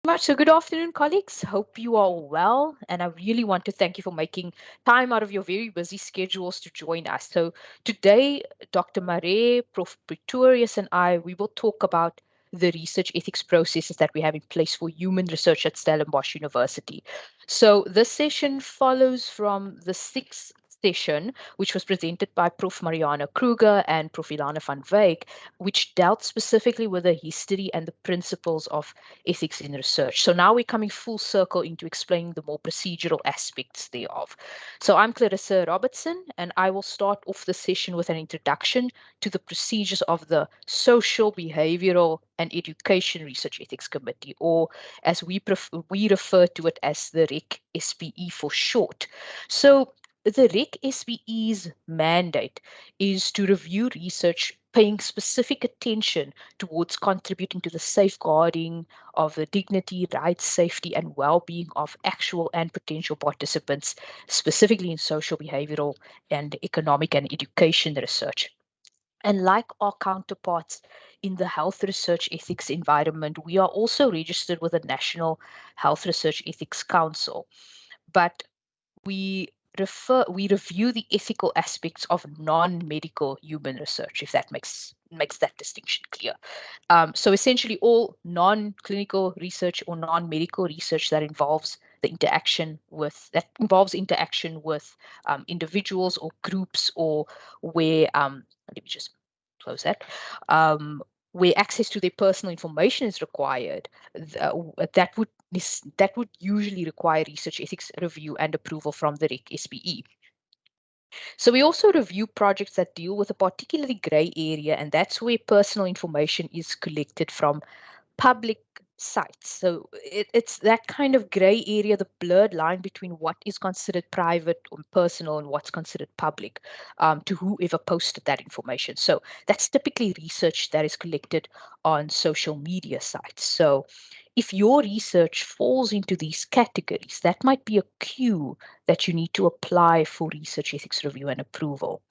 Much. So good afternoon, colleagues. Hope you are well. And I really want to thank you for making time out of your very busy schedules to join us. So today, Dr. Mare, Prof. Pretorius, and I, we will talk about the research ethics processes that we have in place for human research at Stellenbosch University. So this session follows from the sixth session, which was presented by Prof. Mariana Kruger and Prof. Ilana van Wyk, which dealt specifically with the history and the principles of ethics in research. So now we're coming full circle into explaining the more procedural aspects thereof. So I'm Clarissa Robertson, and I will start off the session with an introduction to the procedures of the Social, Behavioural and Education Research Ethics Committee, or as we refer to it as the REC SPE for short. So the REC SPE's mandate is to review research paying specific attention towards contributing to the safeguarding of the dignity, rights, safety, and well-being of actual and potential participants, specifically in social, behavioral, and economic and education research. And like our counterparts in the health research ethics environment, we are also registered with the National Health Research Ethics Council. But we we review the ethical aspects of non-medical human research, if that makes that distinction clear. So essentially all non-clinical research or non-medical research that involves interaction with individuals or groups, or where let me just close that, where access to their personal information is required, that would usually require research ethics review and approval from the REC SPE. So we also review projects that deal with a particularly gray area, and that's where personal information is collected from public sites. So it's that kind of gray area, the blurred line between what is considered private or personal and what's considered public, to whoever posted that information. So that's typically research that is collected on social media sites. So if your research falls into these categories, that might be a cue that you need to apply for research ethics review and approval.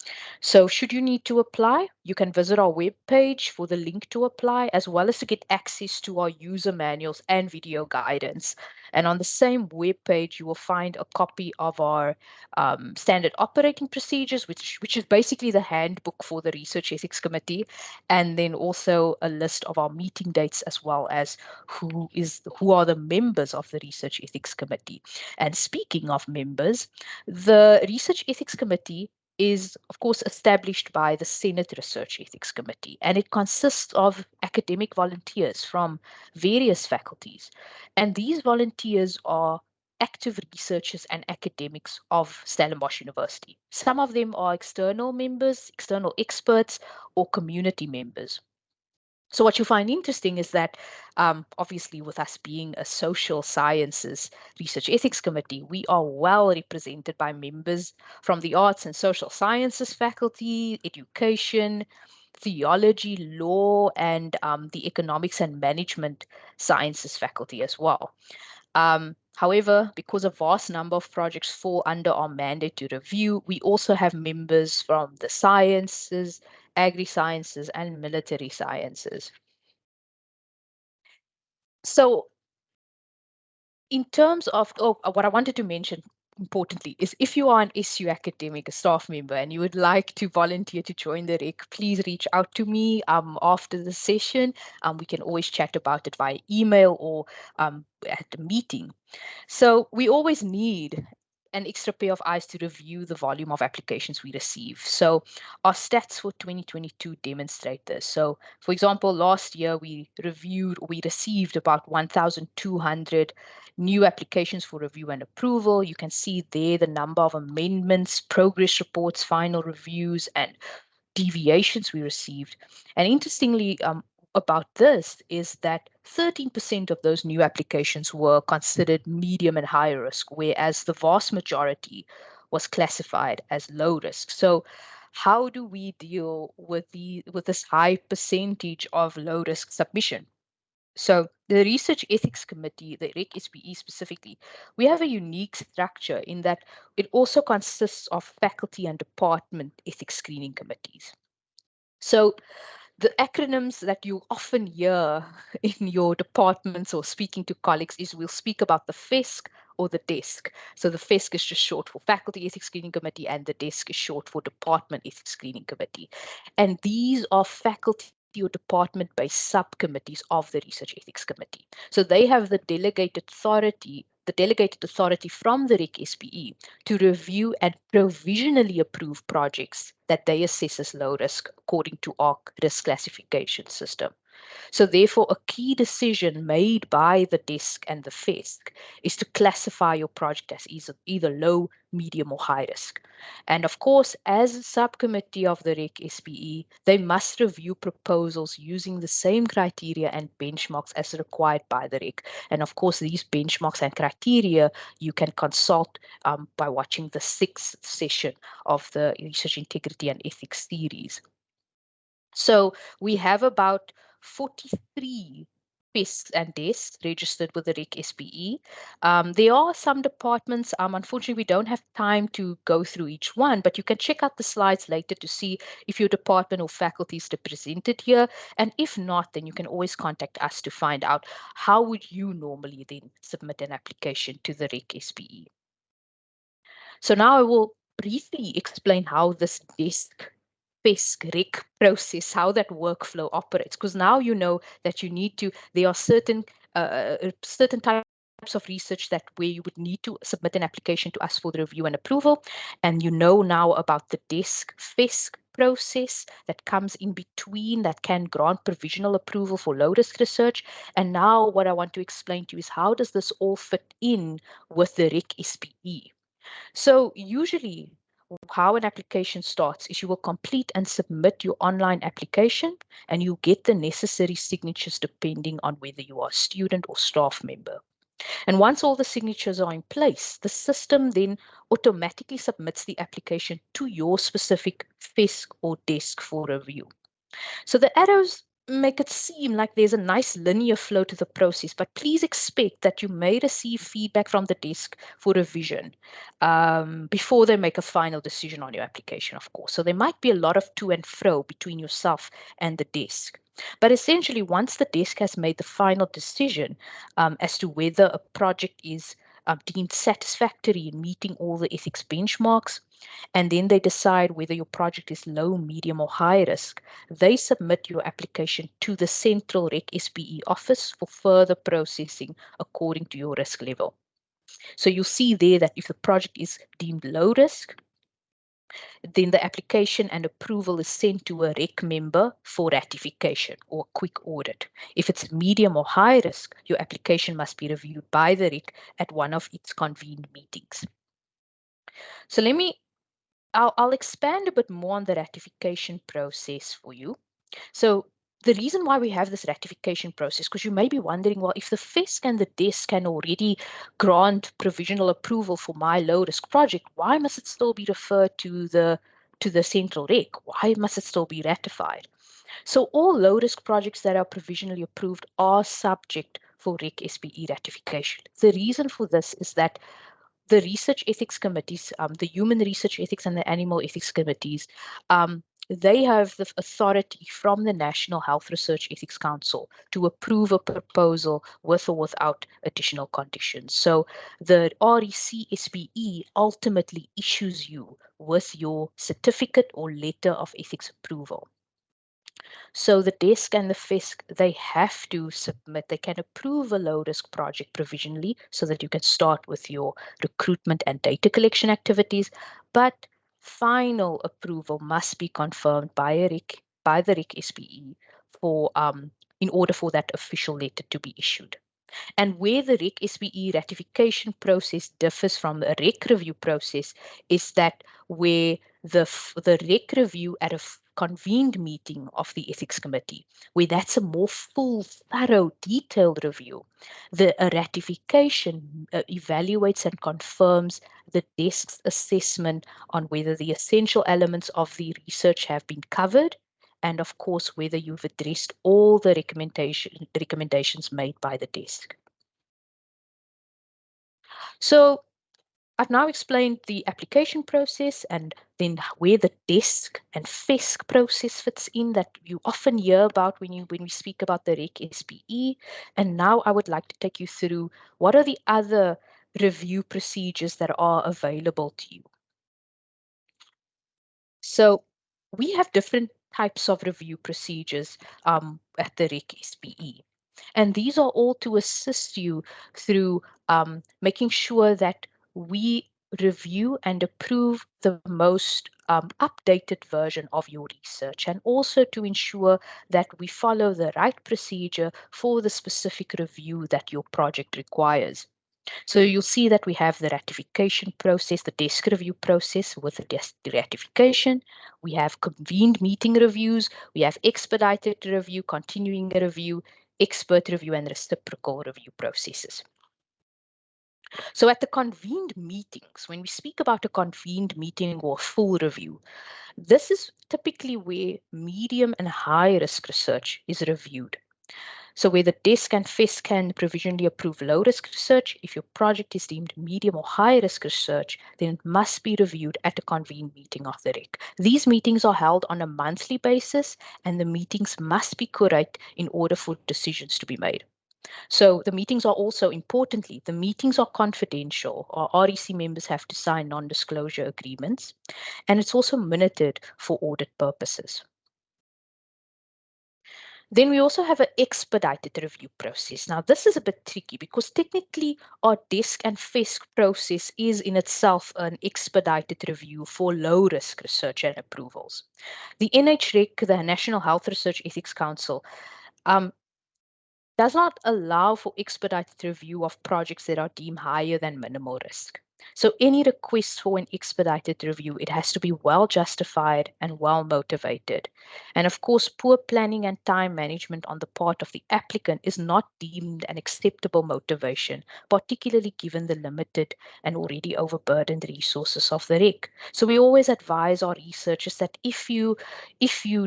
So should you need to apply, you can visit our webpage for the link to apply, as well as to get access to our user manuals and video guidance. And on the same webpage, you will find a copy of our standard operating procedures, which is basically the handbook for the Research Ethics Committee, and then also a list of our meeting dates, as well as who are the members of the Research Ethics Committee. And speaking of members, the Research Ethics Committee is, of course, established by the Senate Research Ethics Committee, and it consists of academic volunteers from various faculties. And these volunteers are active researchers and academics of Stellenbosch University. Some of them are external members, external experts, or community members. So what you find interesting is that, obviously, with us being a social sciences research ethics committee, we are well represented by members from the arts and social sciences faculty, education, theology, law, and the economics and management sciences faculty as well. However, because a vast number of projects fall under our mandate to review, we also have members from the sciences, agri-sciences, and military sciences. So in terms of, what I wanted to mention importantly is, if you are an SU academic, a staff member, and you would like to volunteer to join the REC, please reach out to me after the session. We can always chat about it via email or at the meeting. So we always need an extra pair of eyes to review the volume of applications we receive. So our stats for 2022 demonstrate this. So for example, last year we received about 1,200 new applications for review and approval. You can see there the number of amendments, progress reports, final reviews, and deviations we received. And interestingly, about this is that 13% of those new applications were considered medium and high risk, whereas the vast majority was classified as low risk. So how do we deal with this high percentage of low risk submission? So the Research Ethics Committee, the REC SPE specifically, we have a unique structure in that it also consists of faculty and department ethics screening committees. So The acronyms that you often hear in your departments or speaking to colleagues is we'll speak about the FESC or the DESC. So the FESC is just short for Faculty Ethics Screening Committee and the DESC is short for Department Ethics Screening Committee. And these are faculty or department-based subcommittees of the Research Ethics Committee. So they have the delegated authority from the REC SPE to review and provisionally approve projects that they assess as low risk according to our risk classification system. So therefore, a key decision made by the DESC and the FESC is to classify your project as either low, medium, or high risk. And of course, as a subcommittee of the REC SPE, they must review proposals using the same criteria and benchmarks as required by the REC. And of course, these benchmarks and criteria you can consult by watching the 6th session of the Research Integrity and Ethics series. So we have about 43 FESCs and DESCs registered with the REC SPE. There are some departments, unfortunately, we don't have time to go through each one, but you can check out the slides later to see if your department or faculty is represented here. And if not, then you can always contact us to find out how would you normally then submit an application to the REC SPE. So now I will briefly explain how this DESC FESC REC process, how that workflow operates, because now you know that you need to, there are certain types of research that where you would need to submit an application to us for the review and approval. And you know now about the DESC FESC process that comes in between that can grant provisional approval for low risk research. And now what I want to explain to you is how does this all fit in with the REC SPE? So usually how an application starts is you will complete and submit your online application and you get the necessary signatures depending on whether you are a student or staff member. And once all the signatures are in place, the system then automatically submits the application to your specific FESC or DESC for review. So the arrows make it seem like there's a nice linear flow to the process, but please expect that you may receive feedback from the DESC for revision before they make a final decision on your application, of course. So there might be a lot of to and fro between yourself and the DESC. But essentially, once the DESC has made the final decision as to whether a project is deemed satisfactory in meeting all the ethics benchmarks, and then they decide whether your project is low, medium, or high risk, they submit your application to the Central REC SPE office for further processing according to your risk level. So you'll see there that if the project is deemed low risk, then the application and approval is sent to a REC member for ratification or a quick audit. If it's medium or high risk, your application must be reviewed by the REC at one of its convened meetings. So I'll expand a bit more on the ratification process for you. So the reason why we have this ratification process, because you may be wondering, well, if the FESC and the DESC can already grant provisional approval for my low-risk project, why must it still be referred to the Central REC? Why must it still be ratified? So all low-risk projects that are provisionally approved are subject for REC SPE ratification. The reason for this is that the research ethics committees, the human research ethics and the animal ethics committees, they have the authority from the National Health Research Ethics Council to approve a proposal with or without additional conditions. So the REC SPE ultimately issues you with your certificate or letter of ethics approval. So the DESC and the FESC, they have to submit, they can approve a low-risk project provisionally so that you can start with your recruitment and data collection activities, but final approval must be confirmed by the REC SPE for in order for that official letter to be issued. And where the REC SPE ratification process differs from the REC review process is that where the REC review at a convened meeting of the ethics committee, where that's a more full, thorough, detailed review, the ratification evaluates and confirms the DESC's assessment on whether the essential elements of the research have been covered, and of course, whether you've addressed all the recommendations made by the DESC. So I've now explained the application process and then where the desk and FESC process fits in that you often hear about when we speak about the REC SPE. And now I would like to take you through what are the other review procedures that are available to you. So we have different types of review procedures at the REC SPE. And these are all to assist you through making sure that we review and approve the most updated version of your research, and also to ensure that we follow the right procedure for the specific review that your project requires. So you'll see that we have the ratification process, the desk review process with the desk ratification. We have convened meeting reviews. We have expedited review, continuing review, expert review, and reciprocal review processes. So at the convened meetings, when we speak about a convened meeting or full review, this is typically where medium and high risk research is reviewed. So where the desk and FES can provisionally approve low risk research, if your project is deemed medium or high risk research, then it must be reviewed at a convened meeting of the REC. These meetings are held on a monthly basis, and the meetings must be correct in order for decisions to be made. So the meetings are also, importantly, the meetings are confidential. Our REC members have to sign non-disclosure agreements, and it's also minuted for audit purposes. Then we also have an expedited review process. Now, this is a bit tricky because technically our desk and FESC process is in itself an expedited review for low risk research and approvals. The NHREC, the National Health Research Ethics Council, does not allow for expedited review of projects that are deemed higher than minimal risk. So any request for an expedited review, it has to be well justified and well motivated. And of course, poor planning and time management on the part of the applicant is not deemed an acceptable motivation, particularly given the limited and already overburdened resources of the REC. So we always advise our researchers that if you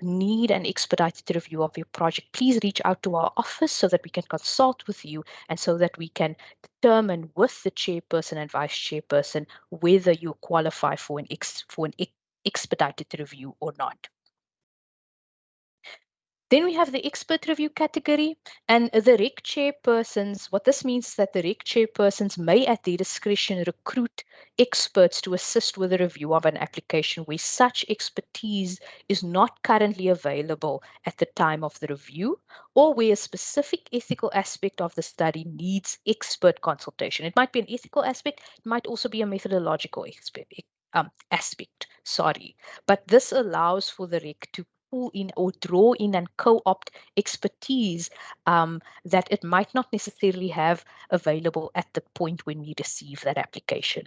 need an expedited review of your project, please reach out to our office so that we can consult with you and so that we can determine with the chairperson and vice chairperson whether you qualify for an expedited review or not. Then we have the expert review category, and the REC chairpersons. What this means is that the REC chairpersons may at their discretion recruit experts to assist with the review of an application where such expertise is not currently available at the time of the review, or where a specific ethical aspect of the study needs expert consultation. It might be an ethical aspect, it might also be a methodological aspect, but this allows for the REC to pull in or draw in and co-opt expertise that it might not necessarily have available at the point when we receive that application.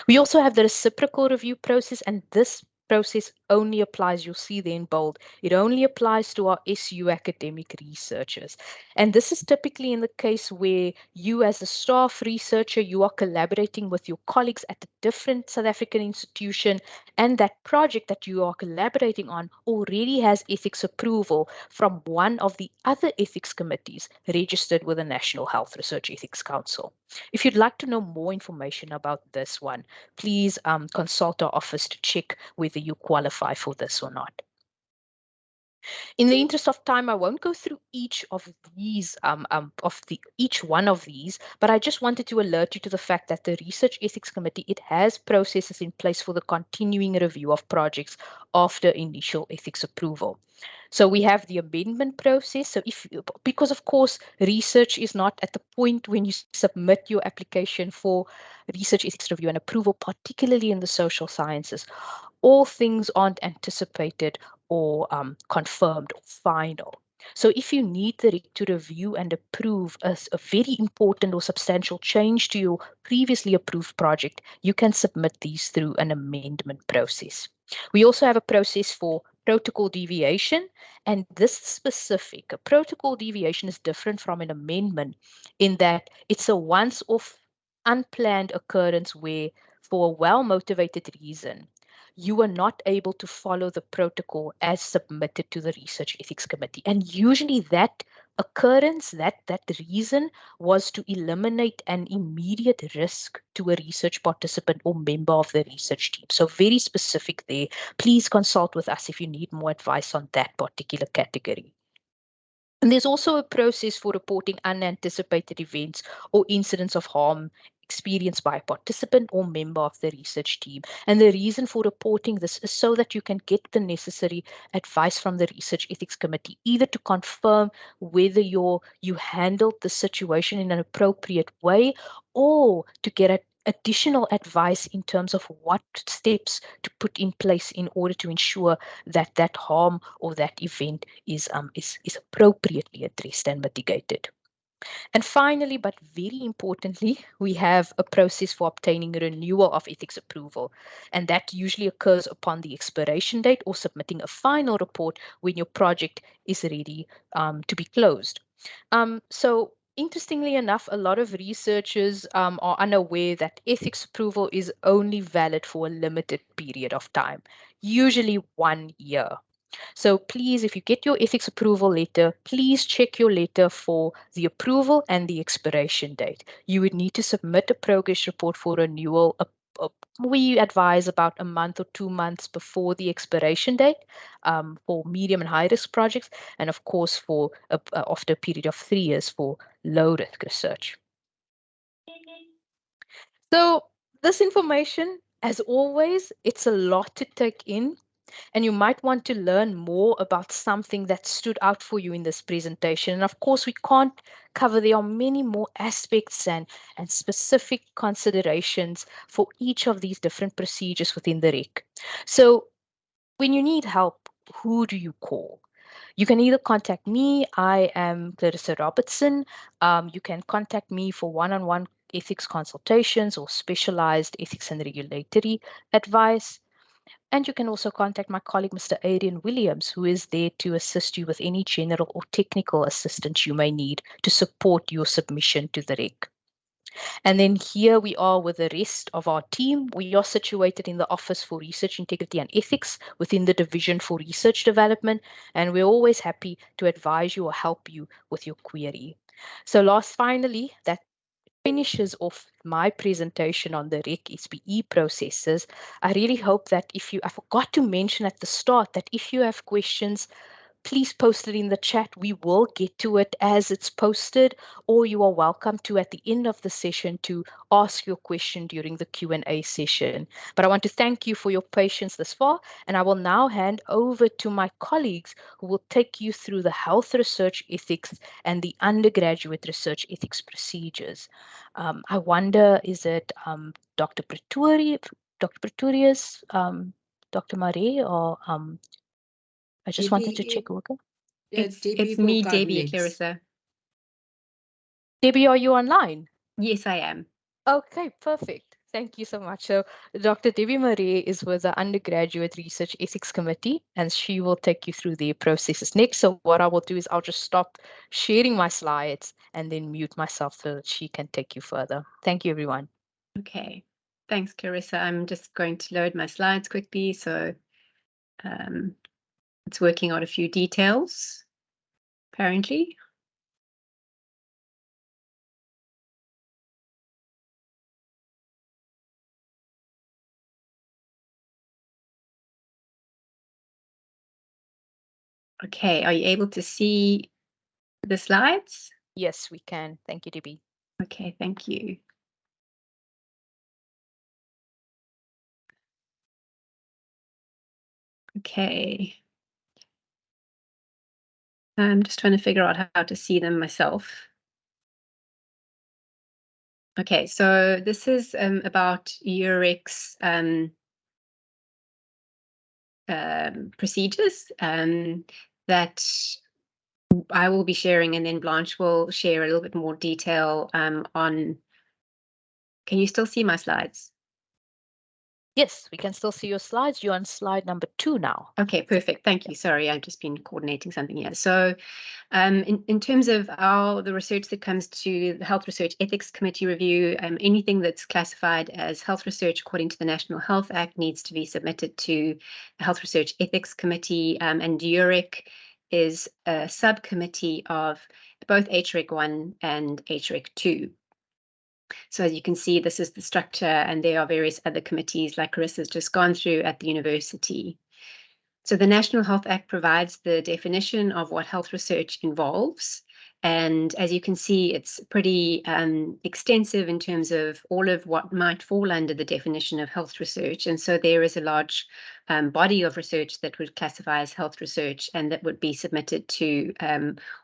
We also have the reciprocal review process, and this process only applies, you'll see there in bold, it only applies to our SU academic researchers. And this is typically in the case where you as a staff researcher, you are collaborating with your colleagues at a different South African institution, and that project that you are collaborating on already has ethics approval from one of the other ethics committees registered with the National Health Research Ethics Council. If you'd like to know more information about this one, please consult our office to check whether you qualify for this or not. In the interest of time, I won't go through each of these, each one of these, but I just wanted to alert you to the fact that the Research Ethics Committee, it has processes in place for the continuing review of projects after initial ethics approval. So we have the amendment process. So because of course, research is not at the point when you submit your application for research ethics review and approval, particularly in the social sciences, all things aren't anticipated or confirmed or final. So if you need the REC to review and approve a very important or substantial change to your previously approved project, you can submit these through an amendment process. We also have a process for protocol deviation, and this specific a protocol deviation is different from an amendment in that it's a once-off unplanned occurrence where, for a well-motivated reason, you are not able to follow the protocol as submitted to the Research Ethics Committee. And usually that occurrence, that reason was to eliminate an immediate risk to a research participant or member of the research team. So very specific there. Please consult with us if you need more advice on that particular category. And there's also a process for reporting unanticipated events or incidents of harm experienced by a participant or member of the research team. And the reason for reporting this is so that you can get the necessary advice from the Research Ethics Committee, either to confirm whether you handled the situation in an appropriate way, or to get additional advice in terms of what steps to put in place in order to ensure that that harm or that event is appropriately addressed and mitigated. And finally, but very importantly, we have a process for obtaining a renewal of ethics approval. And that usually occurs upon the expiration date or submitting a final report when your project is ready to be closed. So interestingly enough, a lot of researchers are unaware that ethics approval is only valid for a limited period of time, usually 1 year. So please, if you get your ethics approval letter, please check your letter for the approval and the expiration date. You would need to submit a progress report for renewal. We advise about a month or 2 months before the expiration date for medium and high risk projects, and of course for after a period of 3 years for low risk research. So this information, as always, it's a lot to take in. And you might want to learn more about something that stood out for you in this presentation. And of course, we can't cover, there are many more aspects and specific considerations for each of these different procedures within the REC. So when you need help, who do you call? You can either contact me, I am Clarissa Robertson. You can contact me for one-on-one ethics consultations or specialized ethics and regulatory advice. And you can also contact my colleague, Mr. Adrian Williams, who is there to assist you with any general or technical assistance you may need to support your submission to the REC. And then here we are with the rest of our team. We are situated in the Office for Research Integrity and Ethics within the Division for Research Development, and we're always happy to advise you or help you with your query. So finally, that finishes off my presentation on the REC SPE processes. I really hope that I forgot to mention at the start that if you have questions, please post it in the chat. We will get to it as it's posted, or you are welcome to, at the end of the session, to ask your question during the Q&A session. But I want to thank you for your patience this far, and I will now hand over to my colleagues who will take you through the health research ethics and the undergraduate research ethics procedures. I wonder, is it Dr. Pretorius, Dr. Marie, or I just wanted to check. Okay. It's me, Debbie, Clarissa. Debbie, are you online? Yes, I am. Okay, perfect. Thank you so much. So Dr. Debbie Marie is with the Undergraduate Research Ethics Committee, and she will take you through the processes next. So what I will do is I'll just stop sharing my slides and then mute myself so that she can take you further. Thank you, everyone. Okay. Thanks, Clarissa. I'm just going to load my slides quickly. So it's working on a few details, apparently. Okay, are you able to see the slides? Yes, we can. Thank you, Debbie. Okay, thank you. Okay. I'm just trying to figure out how to see them myself. Okay, so this is about UREC's procedures that I will be sharing, and then Blanche will share a little bit more detail on. Can you still see my slides? Yes, we can still see your slides. You're on slide number 2 now. Okay, perfect. Thank you. Sorry, I've just been coordinating something here. So in terms of the research that comes to the Health Research Ethics Committee review, anything that's classified as health research according to the National Health Act needs to be submitted to the Health Research Ethics Committee, and UREC is a subcommittee of both HREC 1 and HREC 2. So as you can see, this is the structure, and there are various other committees like Carissa's just gone through at the university. So the National Health Act provides the definition of what health research involves. And as you can see, it's pretty extensive in terms of all of what might fall under the definition of health research. And so there is a large body of research that would classify as health research, and that would be submitted to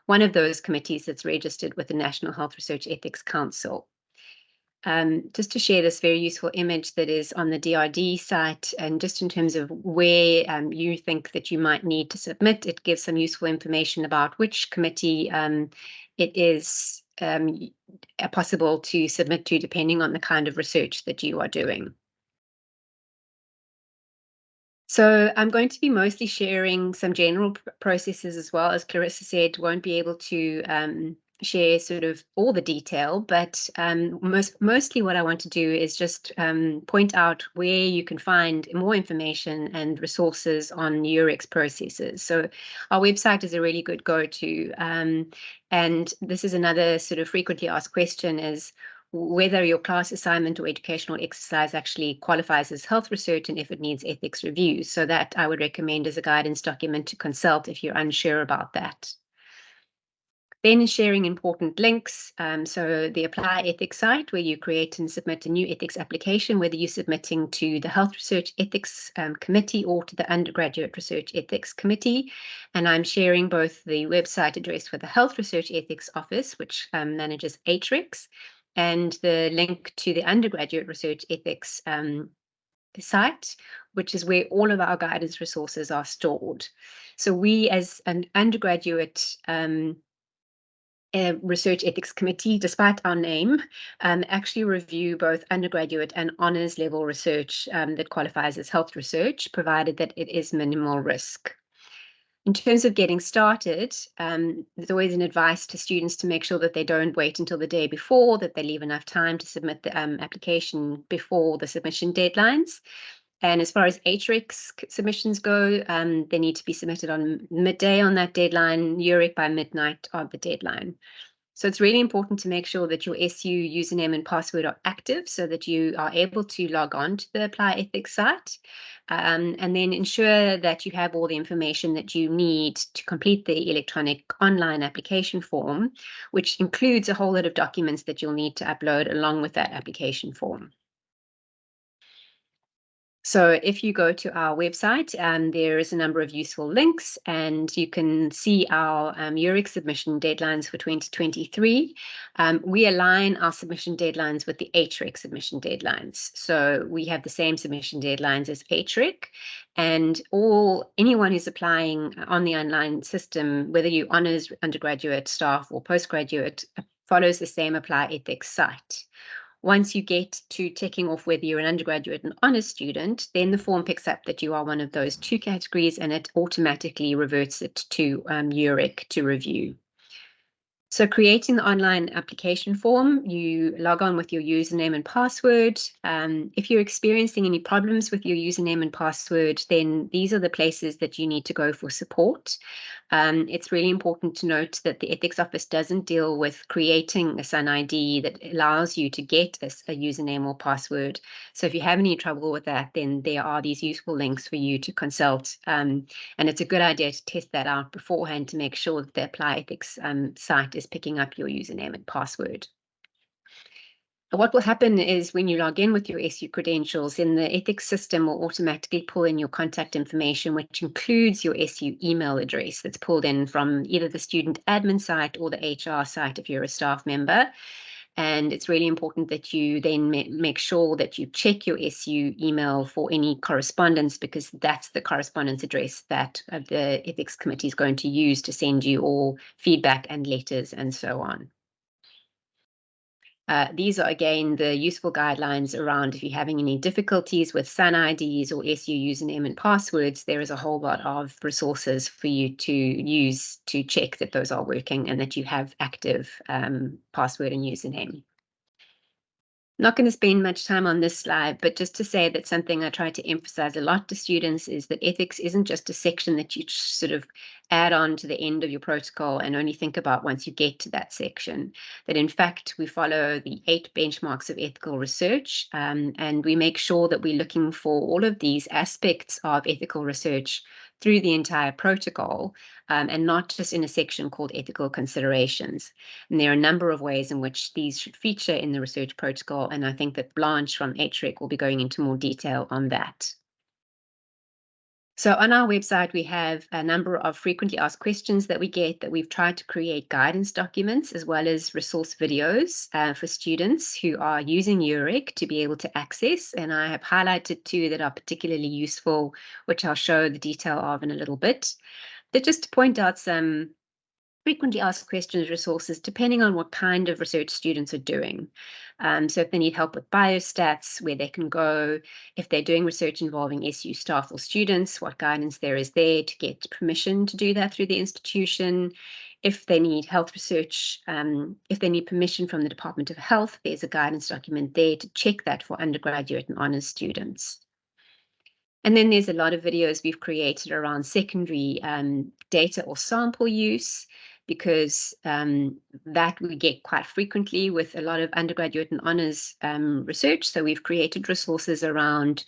one of those committees that's registered with the National Health Research Ethics Council. Just to share this very useful image that is on the DRD site, and just in terms of where you think that you might need to submit, it gives some useful information about which committee it is possible to submit to, depending on the kind of research that you are doing. So I'm going to be mostly sharing some general processes as well. As Clarissa said, won't be able to share sort of all the detail, but mostly what I want to do is just point out where you can find more information and resources on UREC processes. So our website is a really good go-to, and this is another sort of frequently asked question, is whether your class assignment or educational exercise actually qualifies as health research and if it needs ethics reviews. So that I would recommend as a guidance document to consult if you're unsure about that. Then sharing important links. So the Apply Ethics site, where you create and submit a new ethics application, whether you're submitting to the Health Research Ethics Committee or to the Undergraduate Research Ethics Committee. And I'm sharing both the website address for the Health Research Ethics Office, which manages HRECs, and the link to the Undergraduate Research Ethics site, which is where all of our guidance resources are stored. So we, as an undergraduate Research Ethics Committee, despite our name, actually review both undergraduate and honours level research that qualifies as health research, provided that it is minimal risk. In terms of getting started, there's always an advice to students to make sure that they don't wait until the day before, that they leave enough time to submit the application before the submission deadlines. And as far as HREC submissions go, they need to be submitted on midday on that deadline, UREC by midnight on the deadline. So it's really important to make sure that your SU username and password are active so that you are able to log on to the Apply Ethics site, and then ensure that you have all the information that you need to complete the electronic online application form, which includes a whole lot of documents that you'll need to upload along with that application form. So if you go to our website, there is a number of useful links, and you can see our UREC submission deadlines for 2023. We align our submission deadlines with the HREC submission deadlines. So we have the same submission deadlines as HREC, and anyone who's applying on the online system, whether you honours, undergraduate, staff, or postgraduate, follows the same Apply Ethics site. Once you get to ticking off whether you're an undergraduate and honours student, then the form picks up that you are one of those two categories, and it automatically reverts it to UREC to review. So creating the online application form, you log on with your username and password. If you're experiencing any problems with your username and password, then these are the places that you need to go for support. It's really important to note that the Ethics Office doesn't deal with creating a SUN ID that allows you to get a username or password. So if you have any trouble with that, then there are these useful links for you to consult. And it's a good idea to test that out beforehand to make sure that the Apply Ethics site is picking up your username and password. What will happen is when you log in with your SU credentials, then the ethics system will automatically pull in your contact information, which includes your SU email address that's pulled in from either the student admin site or the HR site if you're a staff member. And it's really important that you then make sure that you check your SU email for any correspondence, because that's the correspondence address that the ethics committee is going to use to send you all feedback and letters and so on. These are, again, the useful guidelines around if you're having any difficulties with SUN IDs or SU username and passwords. There is a whole lot of resources for you to use to check that those are working and that you have active password and username. Not going to spend much time on this slide, but just to say that something I try to emphasize a lot to students is that ethics isn't just a section that you sort of add on to the end of your protocol and only think about once you get to that section. That in fact, we follow the 8 benchmarks of ethical research, and we make sure that we're looking for all of these aspects of ethical research through the entire protocol, and not just in a section called ethical considerations. And there are a number of ways in which these should feature in the research protocol, and I think that Blanche from HREC will be going into more detail on that. So on our website, we have a number of frequently asked questions that we get that we've tried to create guidance documents as well as resource videos for students who are using UREC to be able to access. And I have highlighted 2 that are particularly useful, which I'll show the detail of in a little bit. But just to point out some frequently asked questions resources depending on what kind of research students are doing. So if they need help with biostats, where they can go, if they're doing research involving SU staff or students, what guidance there is there to get permission to do that through the institution. If they need health research, if they need permission from the Department of Health, there's a guidance document there to check that for undergraduate and honours students. And then there's a lot of videos we've created around secondary data or sample use, because that we get quite frequently with a lot of undergraduate and honours research. So we've created resources around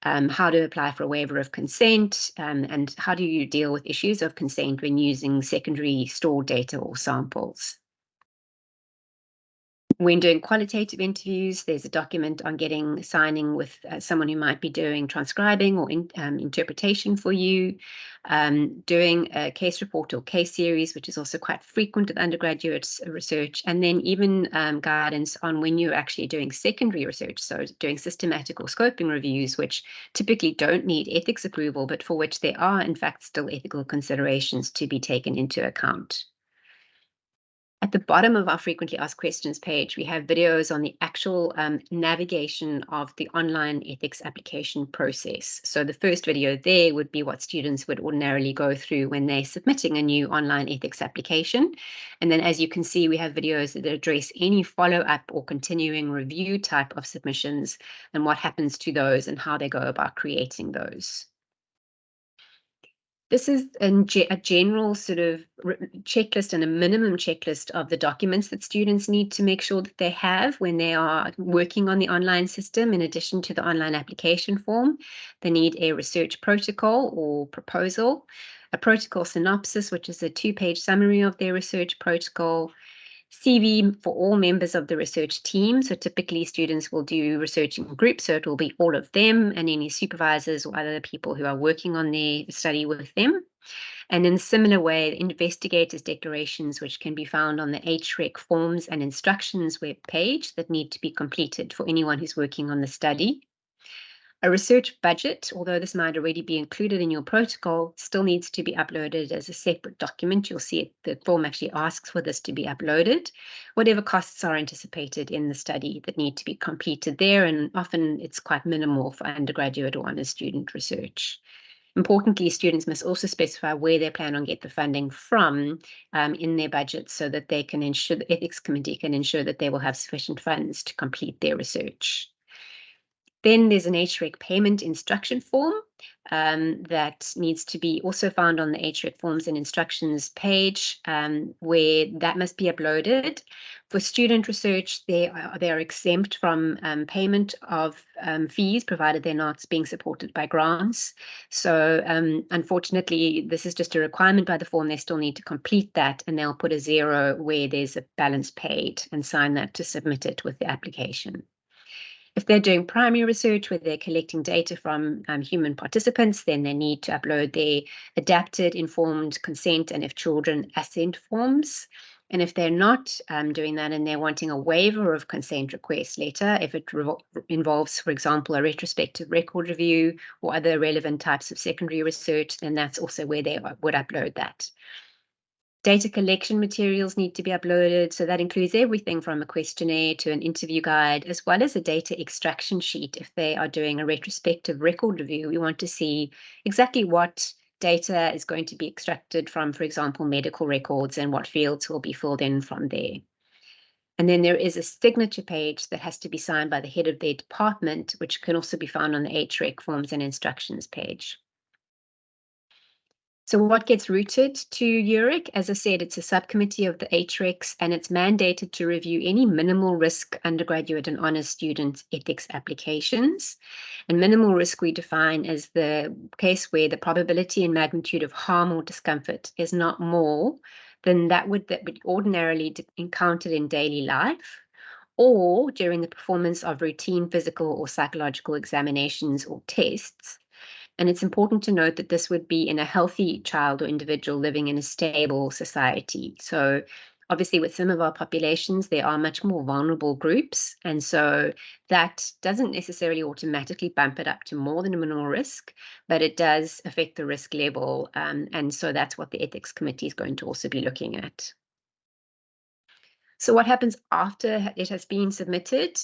how to apply for a waiver of consent, and how do you deal with issues of consent when using secondary stored data or samples. When doing qualitative interviews, there's a document on signing with someone who might be doing transcribing or interpretation for you, doing a case report or case series, which is also quite frequent with undergraduate research, and then even guidance on when you're actually doing secondary research, so doing systematic or scoping reviews, which typically don't need ethics approval, but for which there are, in fact, still ethical considerations to be taken into account. At the bottom of our frequently asked questions page, we have videos on the actual navigation of the online ethics application process. So the first video there would be what students would ordinarily go through when they're submitting a new online ethics application. And then as you can see, we have videos that address any follow-up or continuing review type of submissions and what happens to those and how they go about creating those. This is a general sort of checklist and a minimum checklist of the documents that students need to make sure that they have when they are working on the online system. In addition to the online application form, they need a research protocol or proposal, a protocol synopsis, which is a 2-page summary of their research protocol, CV for all members of the research team. So typically students will do research in groups, so it will be all of them and any supervisors or other people who are working on their study with them. And in a similar way, investigators' declarations, which can be found on the HREC forms and instructions web page that need to be completed for anyone who's working on the study. A research budget, although this might already be included in your protocol, still needs to be uploaded as a separate document. You'll see the form actually asks for this to be uploaded. Whatever costs are anticipated in the study that need to be completed there, and often it's quite minimal for undergraduate or honours student research. Importantly, students must also specify where they plan on get the funding from in their budget, so that they can ensure the ethics committee can ensure that they will have sufficient funds to complete their research. Then there's an HREC payment instruction form that needs to be also found on the HREC forms and instructions page, where that must be uploaded. For student research, they are exempt from payment of fees, provided they're not being supported by grants. So unfortunately, this is just a requirement by the form. They still need to complete that, and they'll put a 0 where there's a balance paid and sign that to submit it with the application. If they're doing primary research where they're collecting data from human participants, then they need to upload their adapted, informed consent and, if children, assent forms. And if they're not doing that and they're wanting a waiver of consent request letter, if it involves, for example, a retrospective record review or other relevant types of secondary research, then that's also where they would upload that. Data collection materials need to be uploaded, so that includes everything from a questionnaire to an interview guide, as well as a data extraction sheet. If they are doing a retrospective record review, we want to see exactly what data is going to be extracted from, for example, medical records, and what fields will be filled in from there. And then there is a signature page that has to be signed by the head of their department, which can also be found on the HREC forms and instructions page. So what gets routed to UREC? As I said, it's a subcommittee of the HRECs, and it's mandated to review any minimal risk undergraduate and honors student ethics applications. And minimal risk we define as the case where the probability and magnitude of harm or discomfort is not more than that would ordinarily encountered in daily life, or during the performance of routine physical or psychological examinations or tests. And it's important to note that this would be in a healthy child or individual living in a stable society. So obviously with some of our populations, there are much more vulnerable groups. And so that doesn't necessarily automatically bump it up to more than a minimal risk, but it does affect the risk level. And so that's what the ethics committee is going to also be looking at. So what happens after it has been submitted?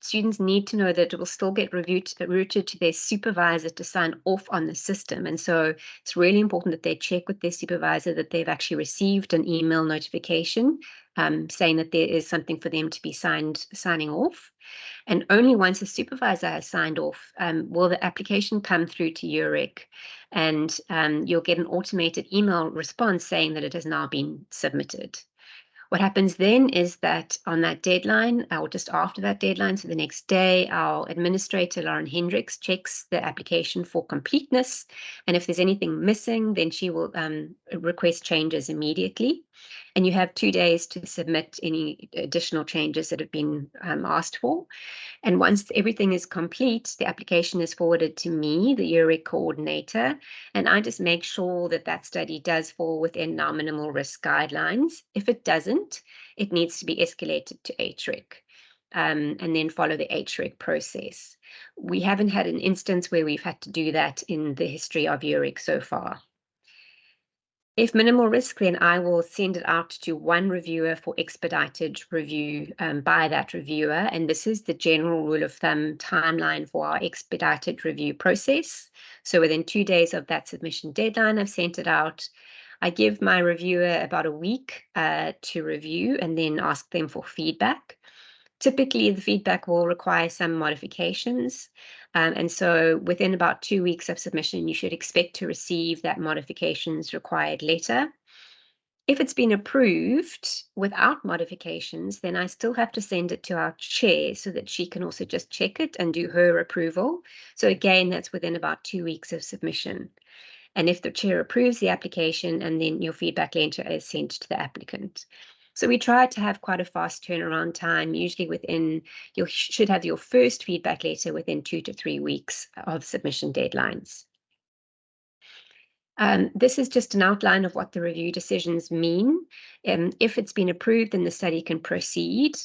Students need to know that it will still get routed to their supervisor to sign off on the system. And so it's really important that they check with their supervisor that they've actually received an email notification saying that there is something for them to be signing off. And only once the supervisor has signed off will the application come through to UREC, and you'll get an automated email response saying that it has now been submitted. What happens then is that on that deadline, or just after that deadline, so the next day, our administrator, Lauren Hendricks, checks the application for completeness. And if there's anything missing, then she will request changes immediately. And you have 2 days to submit any additional changes that have been asked for. And once everything is complete, the application is forwarded to me, the UREC coordinator, and I just make sure that that study does fall within our minimal risk guidelines. If it doesn't, it needs to be escalated to HREC. And then follow the HREC process. We haven't had an instance where we've had to do that in the history of UREC so far. If minimal risk, then I will send it out to one reviewer for expedited review by that reviewer. And this is the general rule of thumb timeline for our expedited review process. So within 2 days of that submission deadline, I've sent it out. I give my reviewer about a week to review and then ask them for feedback. Typically, the feedback will require some modifications. And so within about 2 weeks of submission, you should expect to receive that modifications required letter. If it's been approved without modifications, then I still have to send it to our chair so that she can also just check it and do her approval. So again, that's within about 2 weeks of submission. And if the chair approves the application, and then your feedback letter is sent to the applicant. So we try to have quite a fast turnaround time, usually you should have your first feedback letter within 2 to 3 weeks of submission deadlines. This is just an outline of what the review decisions mean. If it's been approved, then the study can proceed.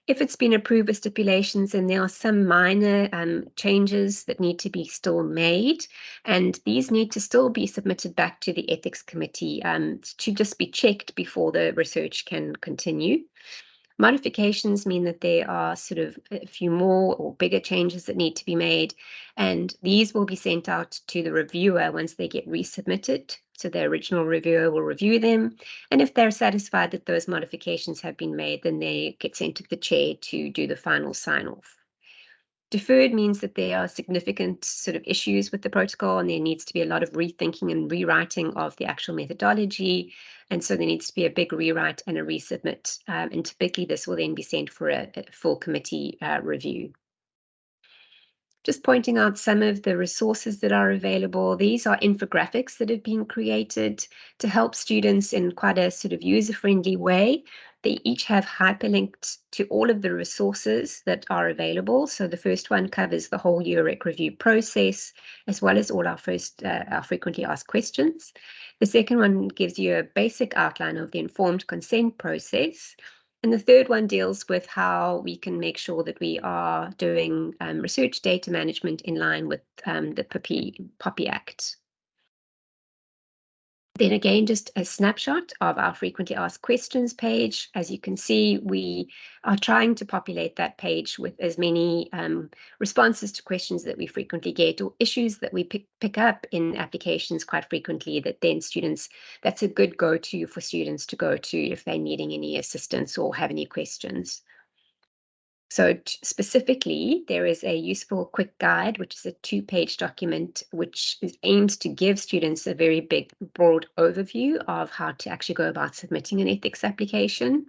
If it's been approved with stipulations, then there are some minor changes that need to be still made, and these need to still be submitted back to the ethics committee to just be checked before the research can continue. Modifications mean that there are sort of a few more or bigger changes that need to be made, and these will be sent out to the reviewer once they get resubmitted. So the original reviewer will review them, and if they're satisfied that those modifications have been made, then they get sent to the chair to do the final sign-off. Deferred means that there are significant sort of issues with the protocol, and there needs to be a lot of rethinking and rewriting of the actual methodology. And so there needs to be a big rewrite and a resubmit. And typically this will then be sent for a full committee review. Just pointing out some of the resources that are available. These are infographics that have been created to help students in quite a sort of user-friendly way. They each have hyperlinked to all of the resources that are available. So the first one covers the whole UREC review process, as well as all our frequently asked questions. The second one gives you a basic outline of the informed consent process. And the third one deals with how we can make sure that we are doing research data management in line with the POPI Act. Then again, just a snapshot of our frequently asked questions page. As you can see, we are trying to populate that page with as many responses to questions that we frequently get or issues that we pick up in applications quite frequently that then students, that's a good go-to for students to go to if they're needing any assistance or have any questions. So specifically, there is a useful quick guide, which is a 2-page document, which aims to give students a very big, broad overview of how to actually go about submitting an ethics application.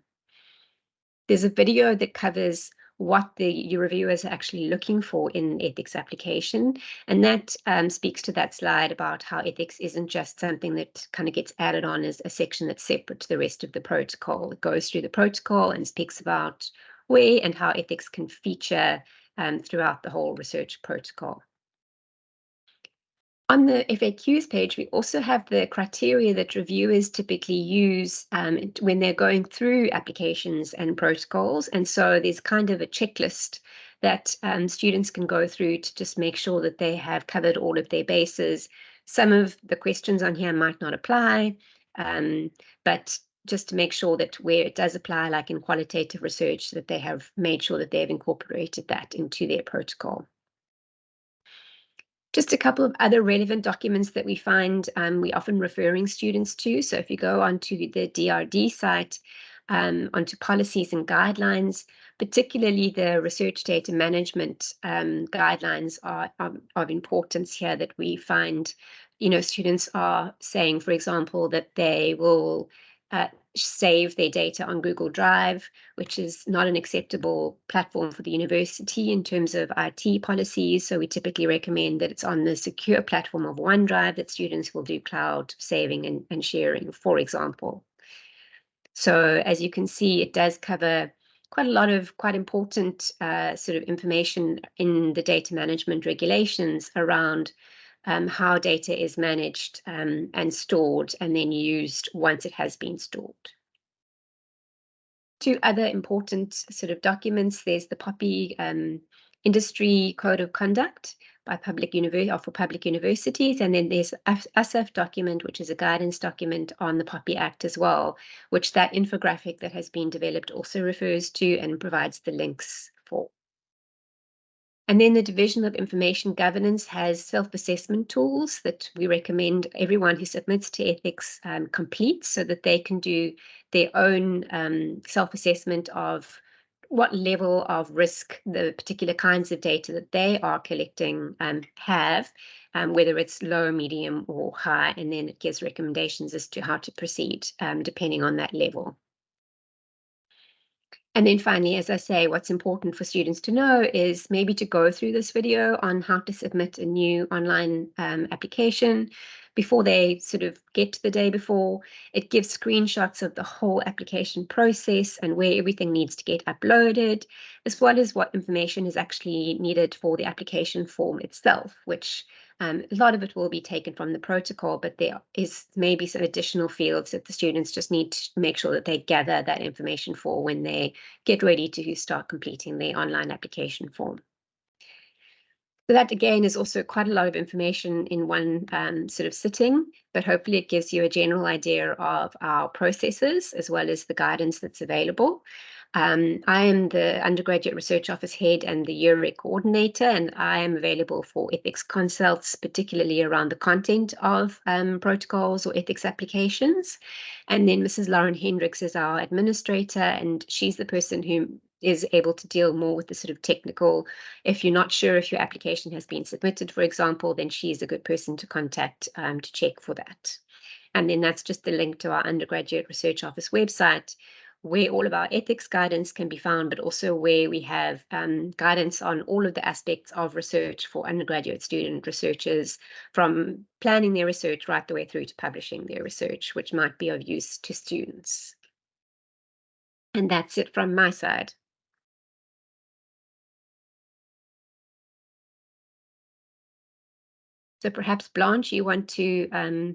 There's a video that covers what the reviewers are actually looking for in an ethics application. And that speaks to that slide about how ethics isn't just something that kind of gets added on as a section that's separate to the rest of the protocol. It goes through the protocol and speaks about where and how ethics can feature throughout the whole research protocol. On the FAQs page, we also have the criteria that reviewers typically use when they're going through applications and protocols. And so there's kind of a checklist that students can go through to just make sure that they have covered all of their bases. Some of the questions on here might not apply, but just to make sure that where it does apply, like in qualitative research, that they have made sure that they've incorporated that into their protocol. Just a couple of other relevant documents that we find we often referring students to. So if you go onto the DRD site, onto policies and guidelines, particularly the research data management guidelines are of importance here that we find, students are saying, for example, that they will save their data on Google Drive, which is not an acceptable platform for the university in terms of IT policies. So we typically recommend that it's on the secure platform of OneDrive that students will do cloud saving and sharing, for example. So as you can see, it does cover quite a lot of quite important sort of information in the data management regulations around how data is managed and stored and then used once it has been stored. 2 other important sort of documents. There's the POPI Industry Code of Conduct by for public universities, and then there's ASAF document, which is a guidance document on the POPI Act as well, which that infographic that has been developed also refers to and provides the links for. And then the Division of Information Governance has self-assessment tools that we recommend everyone who submits to ethics complete so that they can do their own self-assessment of what level of risk the particular kinds of data that they are collecting have, whether it's low, medium, or high, and then it gives recommendations as to how to proceed depending on that level. And then finally, as I say, what's important for students to know is maybe to go through this video on how to submit a new online application before they sort of get to the day before. It gives screenshots of the whole application process and where everything needs to get uploaded, as well as what information is actually needed for the application form itself, which a lot of it will be taken from the protocol, but there is maybe some additional fields that the students just need to make sure that they gather that information for when they get ready to start completing the online application form. So that again is also quite a lot of information in one sort of sitting, but hopefully it gives you a general idea of our processes as well as the guidance that's available. I am the Undergraduate Research Office Head and the UREC Coordinator, and I am available for ethics consults, particularly around the content of protocols or ethics applications. And then Mrs. Lauren Hendricks is our administrator, and she's the person who is able to deal more with the sort of technical. If you're not sure if your application has been submitted, for example, then she's a good person to contact to check for that. And then that's just the link to our Undergraduate Research Office website, where all of our ethics guidance can be found, but also where we have guidance on all of the aspects of research for undergraduate student researchers, from planning their research right the way through to publishing their research, which might be of use to students. And that's it from my side. So perhaps Blanche, you want to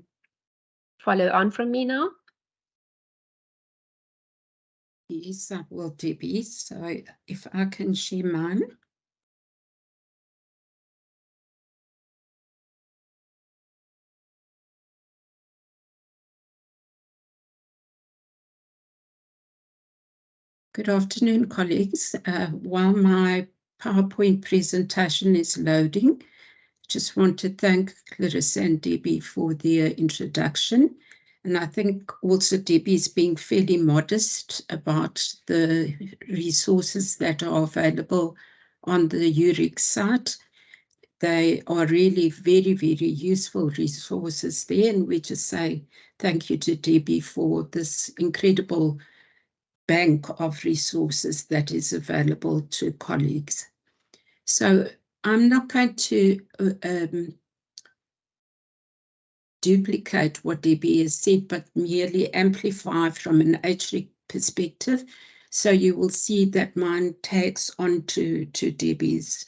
follow on from me now? Yes, I will do this. So if I can share mine. Good afternoon, colleagues. While my PowerPoint presentation is loading, just want to thank Clarissa and Debbie for their introduction. And I think also Debbie's being fairly modest about the resources that are available on the UREC site. They are really very, very useful resources there. And we just say thank you to Debbie for this incredible bank of resources that is available to colleagues. So I'm not going to duplicate what Debbie has said, but merely amplify from an HREC perspective. So you will see that mine tags on to Debbie's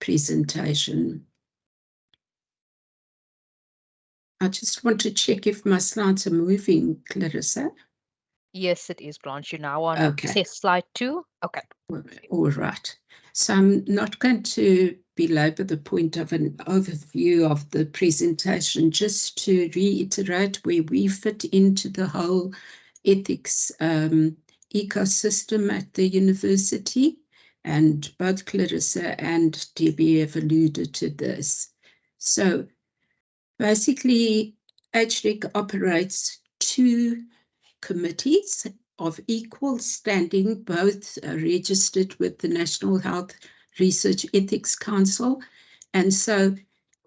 presentation. I just want to check if my slides are moving, Clarissa. Yes, it is, Blanche. You're now on slide 2. Okay. All right. So I'm not going to belabor the point of an overview of the presentation, just to reiterate where we fit into the whole ethics ecosystem at the university. And both Clarissa and Debbie have alluded to this. So basically, HREC operates 2 committees of equal standing, both registered with the National Health Research Ethics Council. And so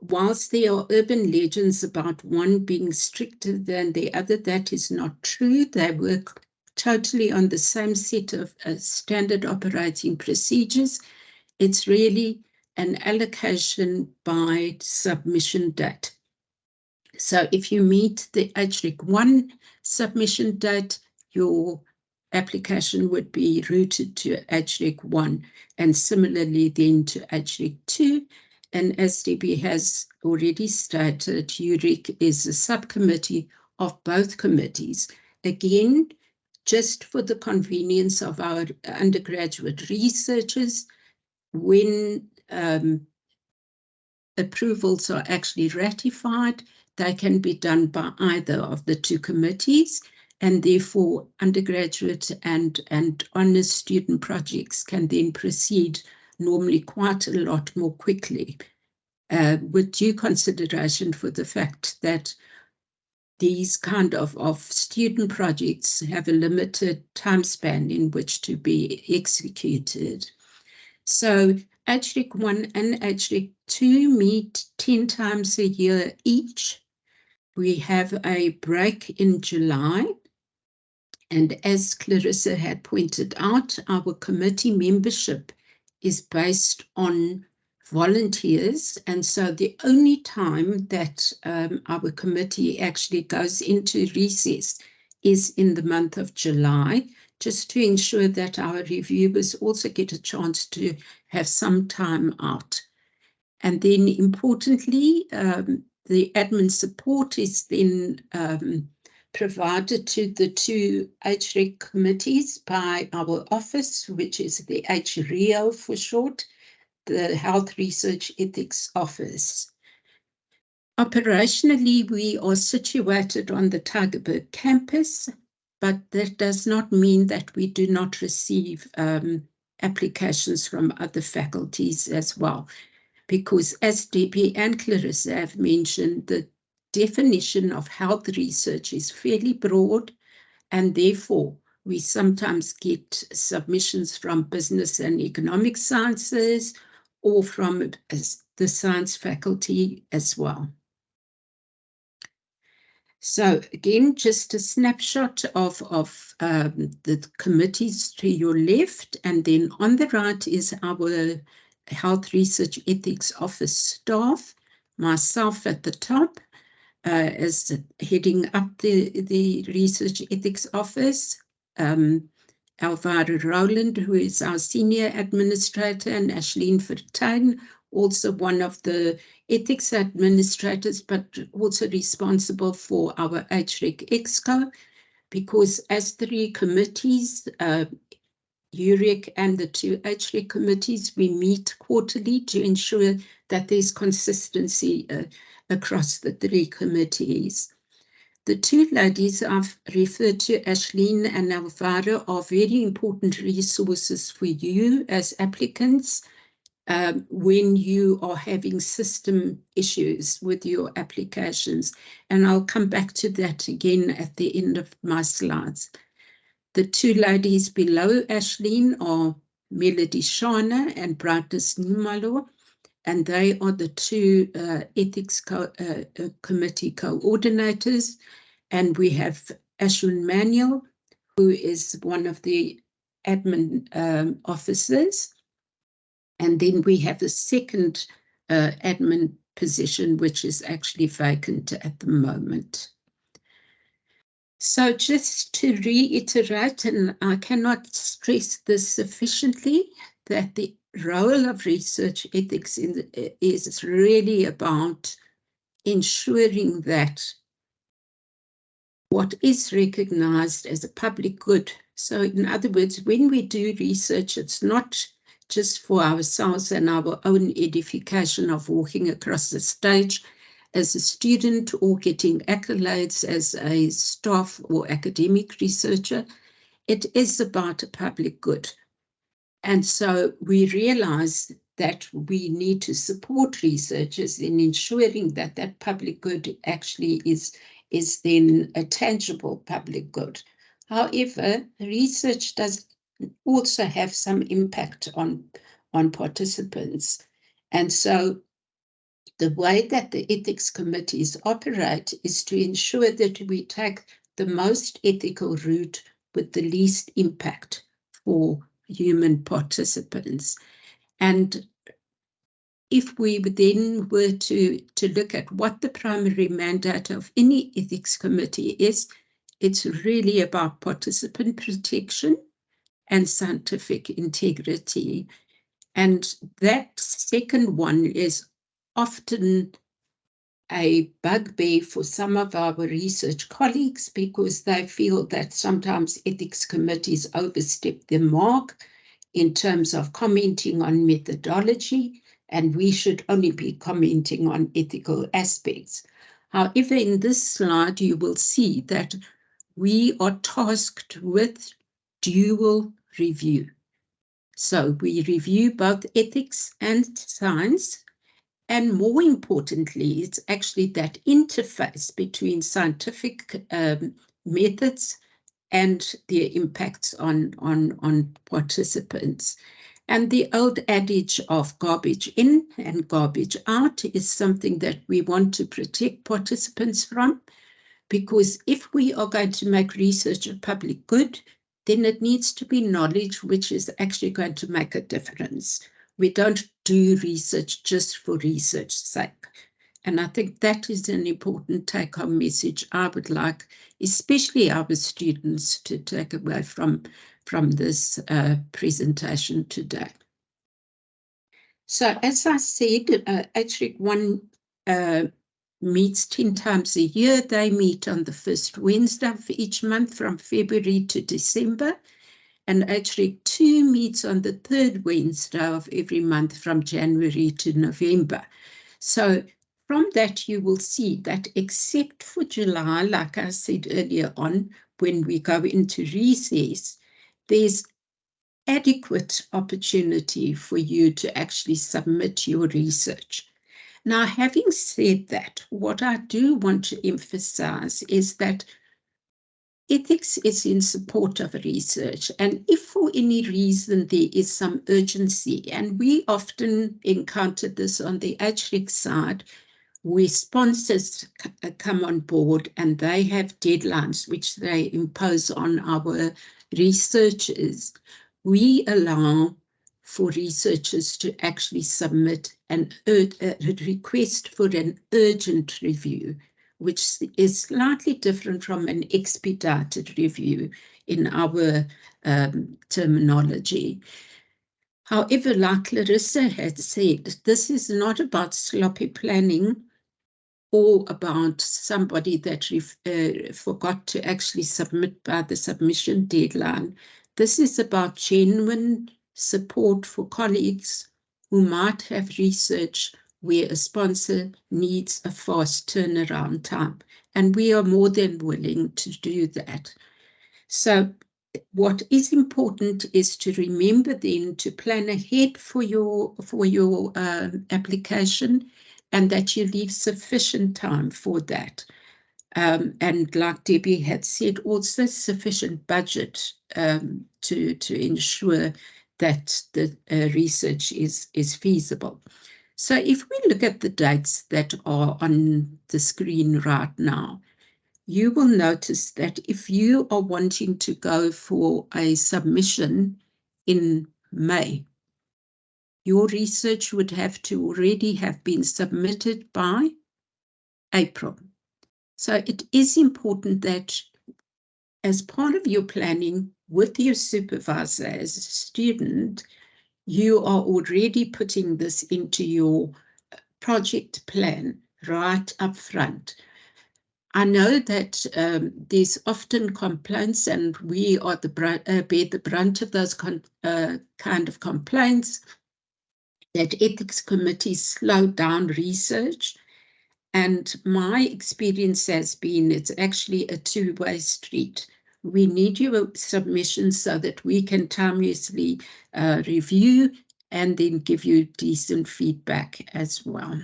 whilst there are urban legends about one being stricter than the other, that is not true. They work totally on the same set of standard operating procedures. It's really an allocation by submission date. So if you meet the HREC 1 submission date, your application would be routed to HREC 1 and similarly then to HREC 2. And as Debbie has already stated, UREC is a subcommittee of both committees. Again, just for the convenience of our undergraduate researchers, when approvals are actually ratified, they can be done by either of the 2 committees, and therefore undergraduate and honours student projects can then proceed normally quite a lot more quickly, with due consideration for the fact that these kind of student projects have a limited time span in which to be executed. So HREC 1 and HREC 2 meet 10 times a year each. We have a break in July. And as Clarissa had pointed out, our committee membership is based on volunteers. And so the only time that our committee actually goes into recess is in the month of July, just to ensure that our reviewers also get a chance to have some time out. And then importantly, the admin support is then provided to the 2 HREC committees by our office, which is the HREC for short, the Health Research Ethics Office. Operationally, we are situated on the Tygerberg campus, but that does not mean that we do not receive applications from other faculties as well. Because as Debbie and Clarissa have mentioned, the definition of health research is fairly broad, and therefore we sometimes get submissions from business and economic sciences or from the science faculty as well. So again, just a snapshot of the committees to your left, and then on the right is our Health Research Ethics Office staff, myself at the top as heading up the Research Ethics Office, Elvira Rowland, who is our Senior Administrator, and Ashleen Vertuin, also one of the ethics administrators, but also responsible for our HREC Exco, because as 3 committees, UREC and the 2 HREC committees, we meet quarterly to ensure that there's consistency across the 3 committees. The two ladies I've referred to, Ashleen and Alvaro, are very important resources for you as applicants when you are having system issues with your applications. And I'll come back to that again at the end of my slides. The two ladies below Ashleen are Melody Shana and Brightness Numalo, and they are the two ethics committee coordinators. And we have Ashwin Manuel, who is one of the admin officers. And then we have the second admin position, which is actually vacant at the moment. So just to reiterate, and I cannot stress this sufficiently, that the role of research ethics is really about ensuring that what is recognized as a public good. So in other words, when we do research, it's not just for ourselves and our own edification of walking across the stage as a student or getting accolades as a staff or academic researcher. It is about a public good. And so we realize that we need to support researchers in ensuring that that public good actually is then a tangible public good. However, research does also have some impact on participants. And so the way that the ethics committees operate is to ensure that we take the most ethical route with the least impact for human participants. And if we then were to look at what the primary mandate of any ethics committee is, it's really about participant protection and scientific integrity. And that second one is often a bugbear for some of our research colleagues because they feel that sometimes ethics committees overstep their mark in terms of commenting on methodology, and we should only be commenting on ethical aspects. However, in this slide, you will see that we are tasked with dual review. So we review both ethics and science, and more importantly, it's actually that interface between scientific methods and their impacts on participants. And the old adage of garbage in and garbage out is something that we want to protect participants from, because if we are going to make research a public good, then it needs to be knowledge which is actually going to make a difference. We don't do research just for research's sake. And I think that is an important take-home message I would like, especially our students, to take away from this presentation today. So as I said, HREC 1 meets 10 times a year. They meet on the first Wednesday of each month from February to December. And HREC 2 meets on the third Wednesday of every month from January to November. So from that, you will see that except for July, like I said earlier on, when we go into recess, there's adequate opportunity for you to actually submit your research. Now, having said that, what I do want to emphasize is that ethics is in support of research, and if for any reason there is some urgency, and we often encounter this on the HREC side, where sponsors come on board and they have deadlines which they impose on our researchers, we allow for researchers to actually submit a request for an urgent review, which is slightly different from an expedited review in our terminology. However, like Larissa had said, this is not about sloppy planning or about somebody that forgot to actually submit by the submission deadline. This is about genuine support for colleagues who might have research where a sponsor needs a fast turnaround time. And we are more than willing to do that. So what is important is to remember then to plan ahead for your application, and that you leave sufficient time for that. And like Debbie had said, also sufficient budget to ensure that the research is feasible. So if we look at the dates that are on the screen right now, you will notice that if you are wanting to go for a submission in May, your research would have to already have been submitted by April. So it is important that as part of your planning with your supervisor as a student, you are already putting this into your project plan right up front. I know that there's often complaints, and we are bear the brunt of those kind of complaints, that ethics committees slow down research. And my experience has been it's actually a two-way street. We need your submissions so that we can timeously review and then give you decent feedback as well.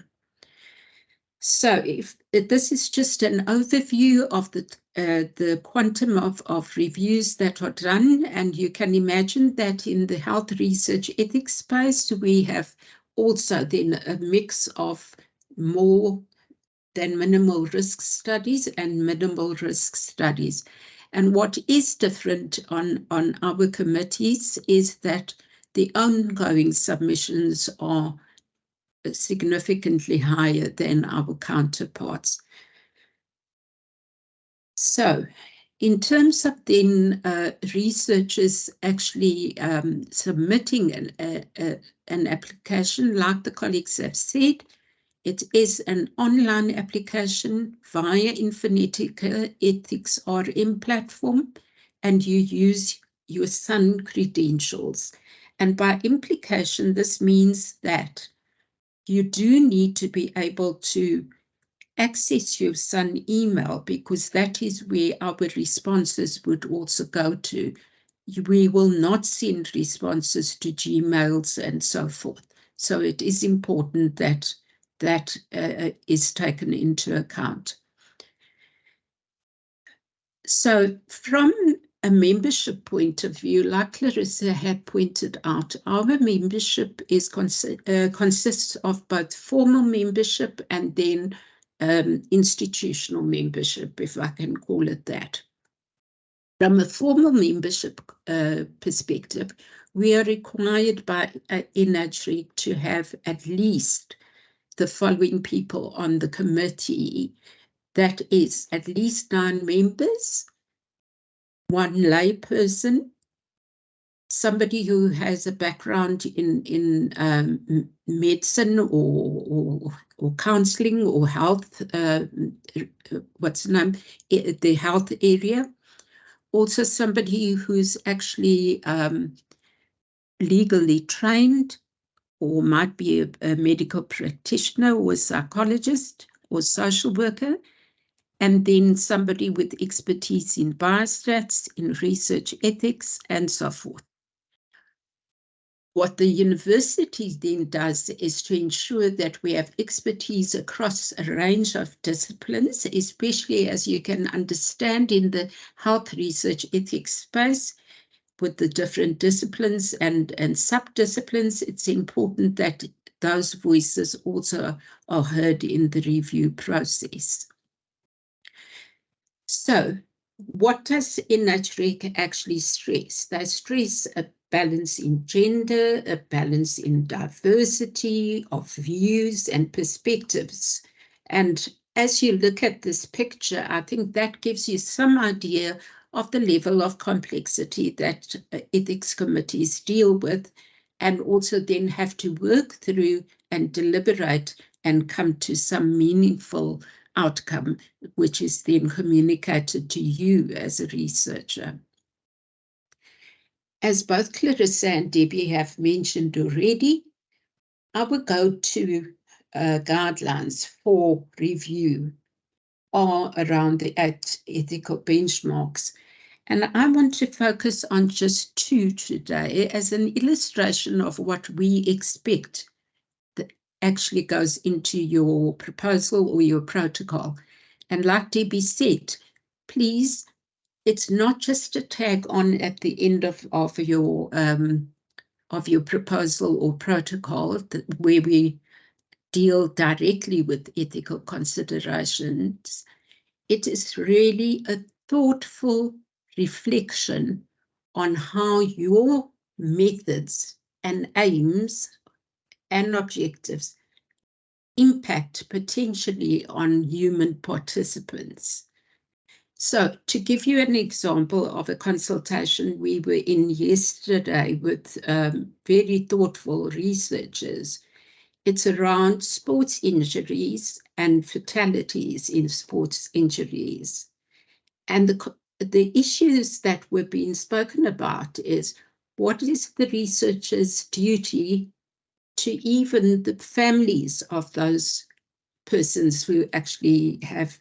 So if this is just an overview of the quantum of reviews that are done, and you can imagine that in the health research ethics space, we have also then a mix of more than minimal risk studies and minimal risk studies. And what is different on our committees is that the ongoing submissions are significantly higher than our counterparts. So in terms of then researchers actually submitting an application, like the colleagues have said, it is an online application via Infonetica Ethics RM platform, and you use your SUN credentials. And by implication, this means that you do need to be able to access your SUN email, because that is where our responses would also go to. We will not send responses to Gmails and so forth. So it is important that that is taken into account. So from a membership point of view, like Clarissa had pointed out, our membership is consists of both formal membership and then institutional membership, if I can call it that. From a formal membership perspective, we are required by HREC to have at least the following people on the committee. That is at least 9 members, 1 lay person, somebody who has a background in medicine or counseling or health, what's the name, the health area. Also somebody who's actually legally trained, or might be a medical practitioner or a psychologist or social worker, and then somebody with expertise in biostats, in research ethics, and so forth. What the university then does is to ensure that we have expertise across a range of disciplines, especially, as you can understand, in the health research ethics space. With the different disciplines and sub-disciplines, it's important that those voices also are heard in the review process. So what does HREC actually stress? They stress a balance in gender, a balance in diversity of views and perspectives. And as you look at this picture, I think that gives you some idea of the level of complexity that ethics committees deal with, and also then have to work through and deliberate and come to some meaningful outcome, which is then communicated to you as a researcher. As both Clarissa and Debbie have mentioned already, our go-to guidelines for review are around the 8 ethical benchmarks. And I want to focus on just 2 today as an illustration of what we expect that actually goes into your proposal or your protocol. And like Debbie said, please, it's not just a tag on at the end of your proposal or protocol where we deal directly with ethical considerations. It is really a thoughtful reflection on how your methods and aims and objectives impact potentially on human participants. So to give you an example of a consultation we were in yesterday with very thoughtful researchers, it's around sports injuries and fatalities in sports injuries. And the issues that were being spoken about is what is the researcher's duty to even the families of those persons who actually have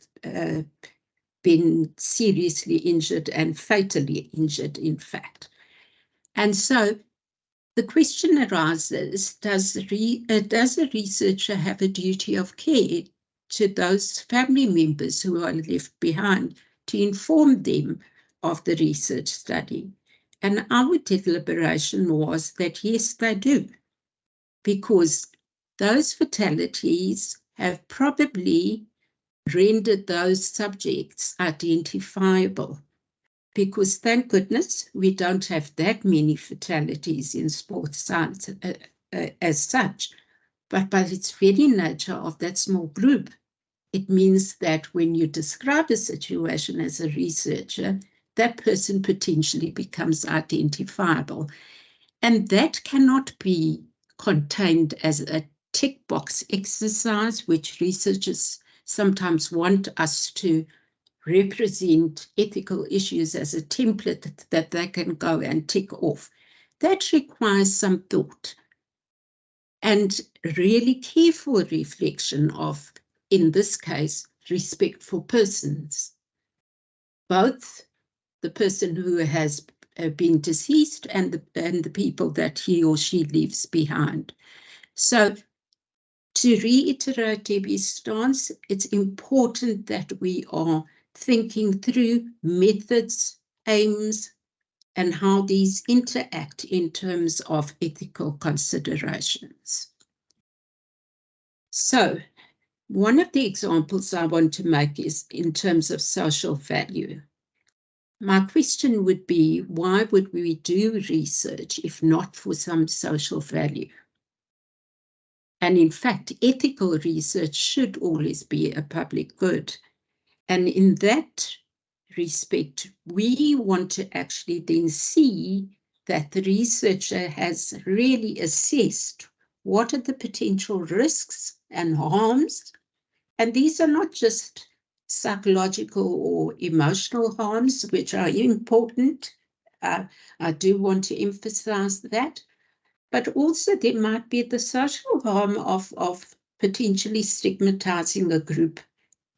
been seriously injured and fatally injured, in fact. And so the question arises, does a researcher have a duty of care to those family members who are left behind to inform them of the research study? And our deliberation was that yes, they do, because those fatalities have probably rendered those subjects identifiable, because thank goodness we don't have that many fatalities in sports science as such, but by its very nature of that small group, it means that when you describe a situation as a researcher, that person potentially becomes identifiable. And that cannot be contained as a tick box exercise, which researchers sometimes want us to represent ethical issues as a template that they can go and tick off. That requires some thought and really careful reflection of, in this case, respect for persons, both the person who has been deceased and the people that he or she leaves behind. So to reiterate Debbie's stance, it's important that we are thinking through methods, aims, and how these interact in terms of ethical considerations. So, one of the examples I want to make is in terms of social value. My question would be, why would we do research if not for some social value? And in fact, ethical research should always be a public good. And in that respect, we want to actually then see that the researcher has really assessed what are the potential risks and harms. And these are not just psychological or emotional harms, which are important. I do want to emphasize that. But also there might be the social harm of potentially stigmatizing a group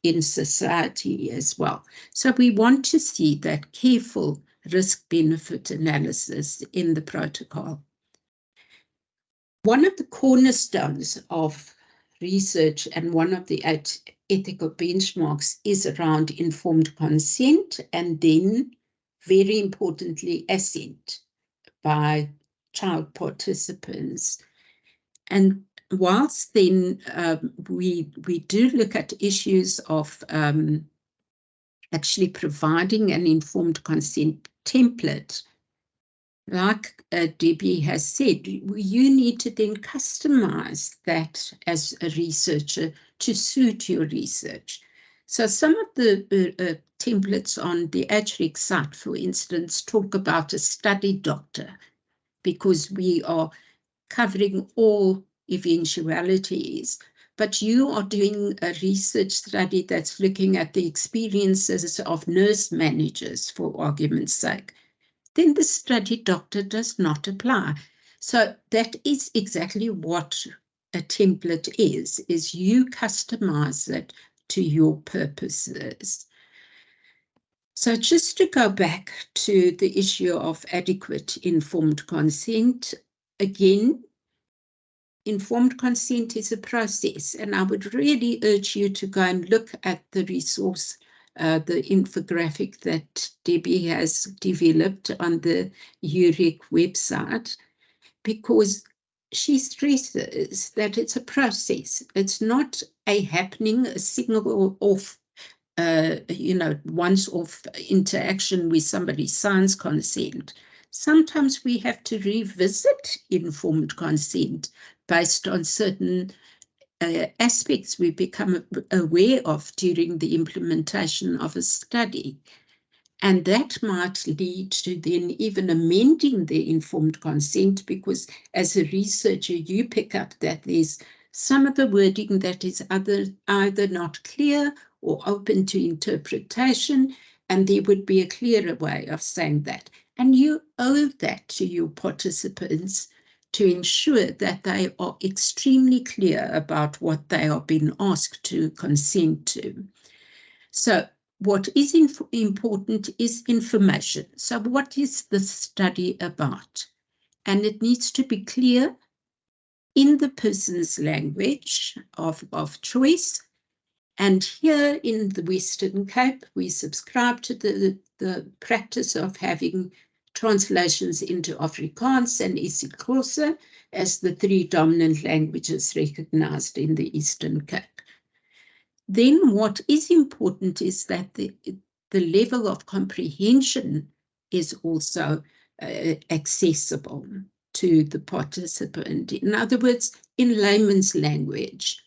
in society as well. So we want to see that careful risk-benefit analysis in the protocol. One of the cornerstones of research and one of the 8 ethical benchmarks is around informed consent, and then, very importantly, assent by child participants. And whilst then we do look at issues of actually providing an informed consent template, like Debbie has said, you need to then customize that as a researcher to suit your research. So some of the templates on the HREC site, for instance, talk about a study doctor, because we are covering all eventualities, but you are doing a research study that's looking at the experiences of nurse managers, for argument's sake, then the study doctor does not apply. So that is exactly what a template is you customize it to your purposes. So just to go back to the issue of adequate informed consent, again, informed consent is a process, and I would really urge you to go and look at the resource, the infographic that Debbie has developed on the UREC website, because she stresses that it's a process. It's not a happening, a single off, once-off interaction where somebody signs consent. Sometimes we have to revisit informed consent based on certain aspects we become aware of during the implementation of a study. And that might lead to then even amending the informed consent, because as a researcher, you pick up that there's some of the wording that is either not clear or open to interpretation, and there would be a clearer way of saying that. And you owe that to your participants to ensure that they are extremely clear about what they are being asked to consent to. So what is important is information. So what is the study about? And it needs to be clear in the person's language of choice. And here in the Western Cape, we subscribe to the practice of having translations into Afrikaans and isiXhosa as the three dominant languages recognized in the Eastern Cape. Then what is important is that the level of comprehension is also accessible to the participant. In other words, in layman's language,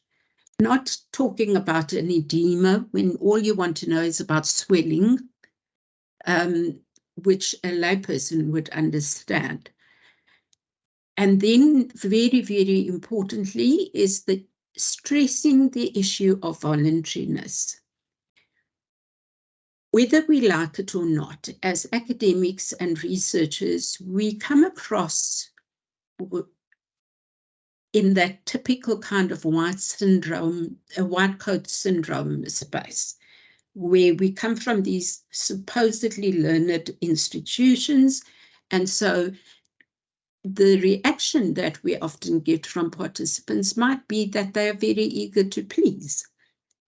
not talking about an edema when all you want to know is about swelling, which a layperson would understand. And then very, very importantly is the stressing the issue of voluntariness. Whether we like it or not, as academics and researchers, we come across in that typical kind of white coat syndrome space, where we come from these supposedly learned institutions. And so the reaction that we often get from participants might be that they are very eager to please,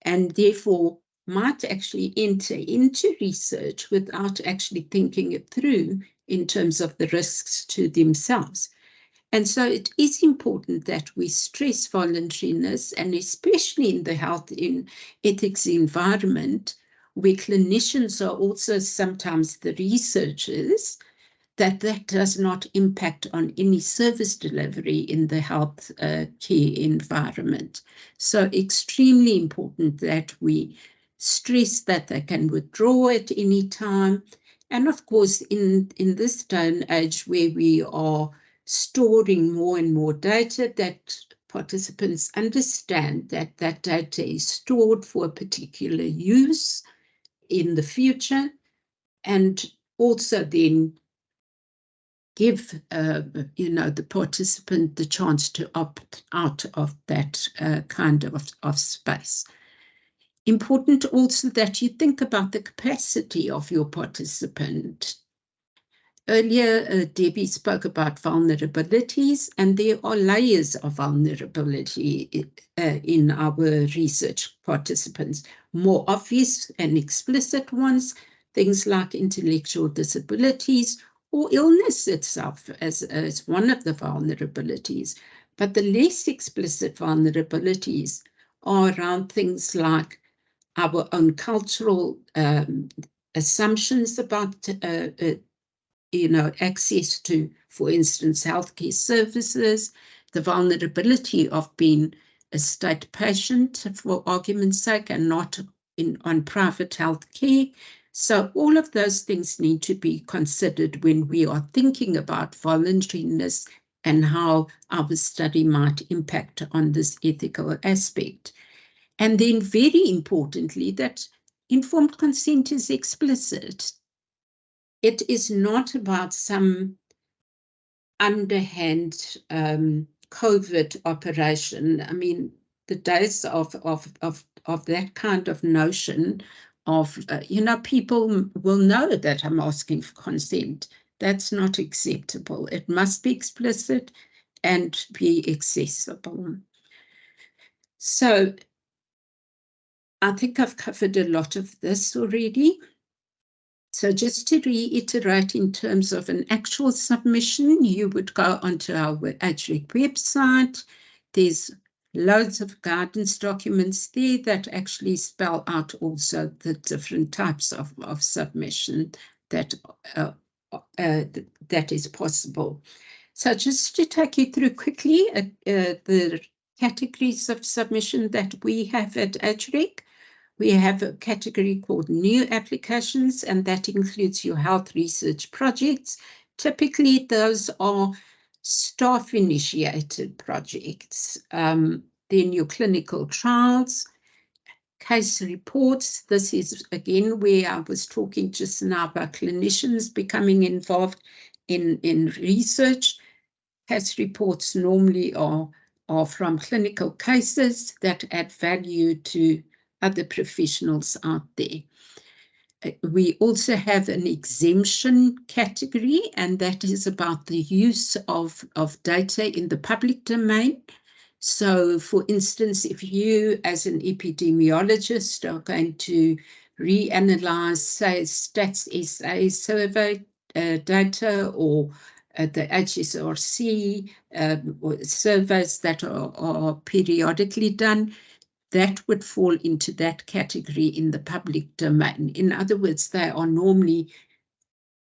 and therefore might actually enter into research without actually thinking it through in terms of the risks to themselves. And so it is important that we stress voluntariness, and especially in the health in ethics environment, where clinicians are also sometimes the researchers, that does not impact on any service delivery in the health care environment. So extremely important that we stress that they can withdraw at any time. And of course, in this day and age where we are storing more and more data, that participants understand that that data is stored for a particular use in the future, and also then give the participant the chance to opt out of that kind of space. Important also that you think about the capacity of your participant. Earlier, Debbie spoke about vulnerabilities, and there are layers of vulnerability in our research participants. More obvious and explicit ones, things like intellectual disabilities, or illness itself as one of the vulnerabilities. But the less explicit vulnerabilities are around things like our own cultural assumptions about access to, for instance, healthcare services, the vulnerability of being a state patient, for argument's sake, and not on private health care. So all of those things need to be considered when we are thinking about voluntariness and how our study might impact on this ethical aspect. And then very importantly, that informed consent is explicit. It is not about some underhand covert operation. I mean, the days of that kind of notion of, people will know that I'm asking for consent. That's not acceptable. It must be explicit and be accessible. So I think I've covered a lot of this already. So just to reiterate, in terms of an actual submission, you would go onto our HREC website. There's loads of guidance documents there that actually spell out also the different types of submission that is possible. So just to take you through quickly the categories of submission that we have at HREC. We have a category called new applications, and that includes your health research projects. Typically, those are staff-initiated projects. Then your clinical trials, case reports. This is, again, where I was talking just now about clinicians becoming involved in research. Case reports normally are from clinical cases that add value to other professionals out there. We also have an exemption category, and that is about the use of data in the public domain. So, for instance, if you as an epidemiologist are going to reanalyze, say, Stats SA survey data or the HSRC or surveys that are periodically done, that would fall into that category in the public domain. In other words, they are normally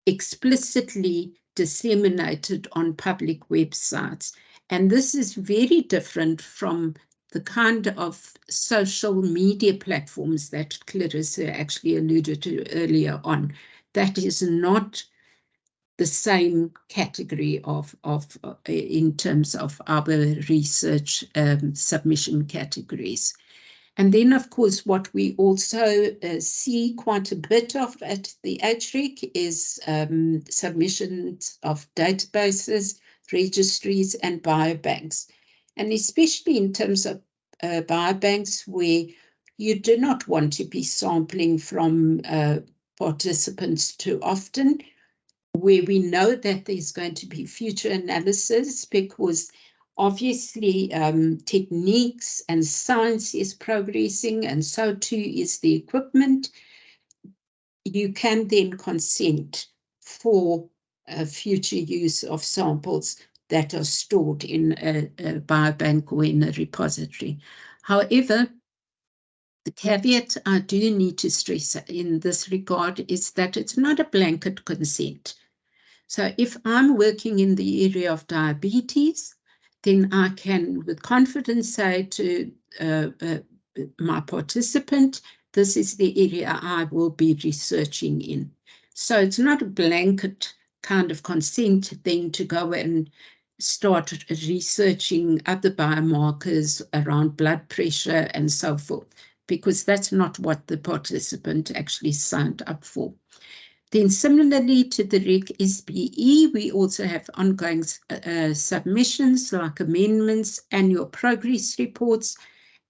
explicitly disseminated on public websites. And this is very different from the kind of social media platforms that Clarissa actually alluded to earlier on. That is not the same category of in terms of our research submission categories. And then, of course, what we also see quite a bit of at the HREC is submissions of databases, registries, and biobanks. And especially in terms of biobanks where you do not want to be sampling from participants too often, where we know that there's going to be future analysis because obviously techniques and science is progressing, and so too is the equipment. You can then consent for future use of samples that are stored in a biobank or in a repository. However, the caveat I do need to stress in this regard is that it's not a blanket consent. So if I'm working in the area of diabetes, then I can with confidence say to my participant, this is the area I will be researching in. So it's not a blanket kind of consent then to go and start researching other biomarkers around blood pressure and so forth, because that's not what the participant actually signed up for. Then similarly to the REC SBE, we also have ongoing submissions like amendments, annual progress reports,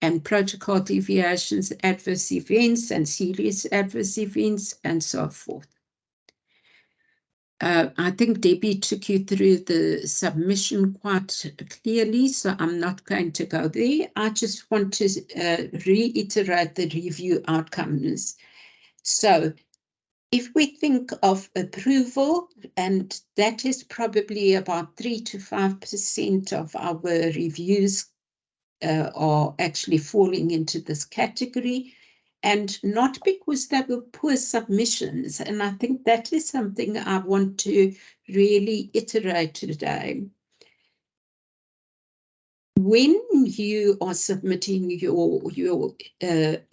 and protocol deviations, adverse events, and serious adverse events, and so forth. I think Debbie took you through the submission quite clearly, so I'm not going to go there. I just want to reiterate the review outcomes. So, if we think of approval, and that is probably about 3 to 5% of our reviews are actually falling into this category, and not because they were poor submissions. And I think that is something I want to really iterate today. When you are submitting your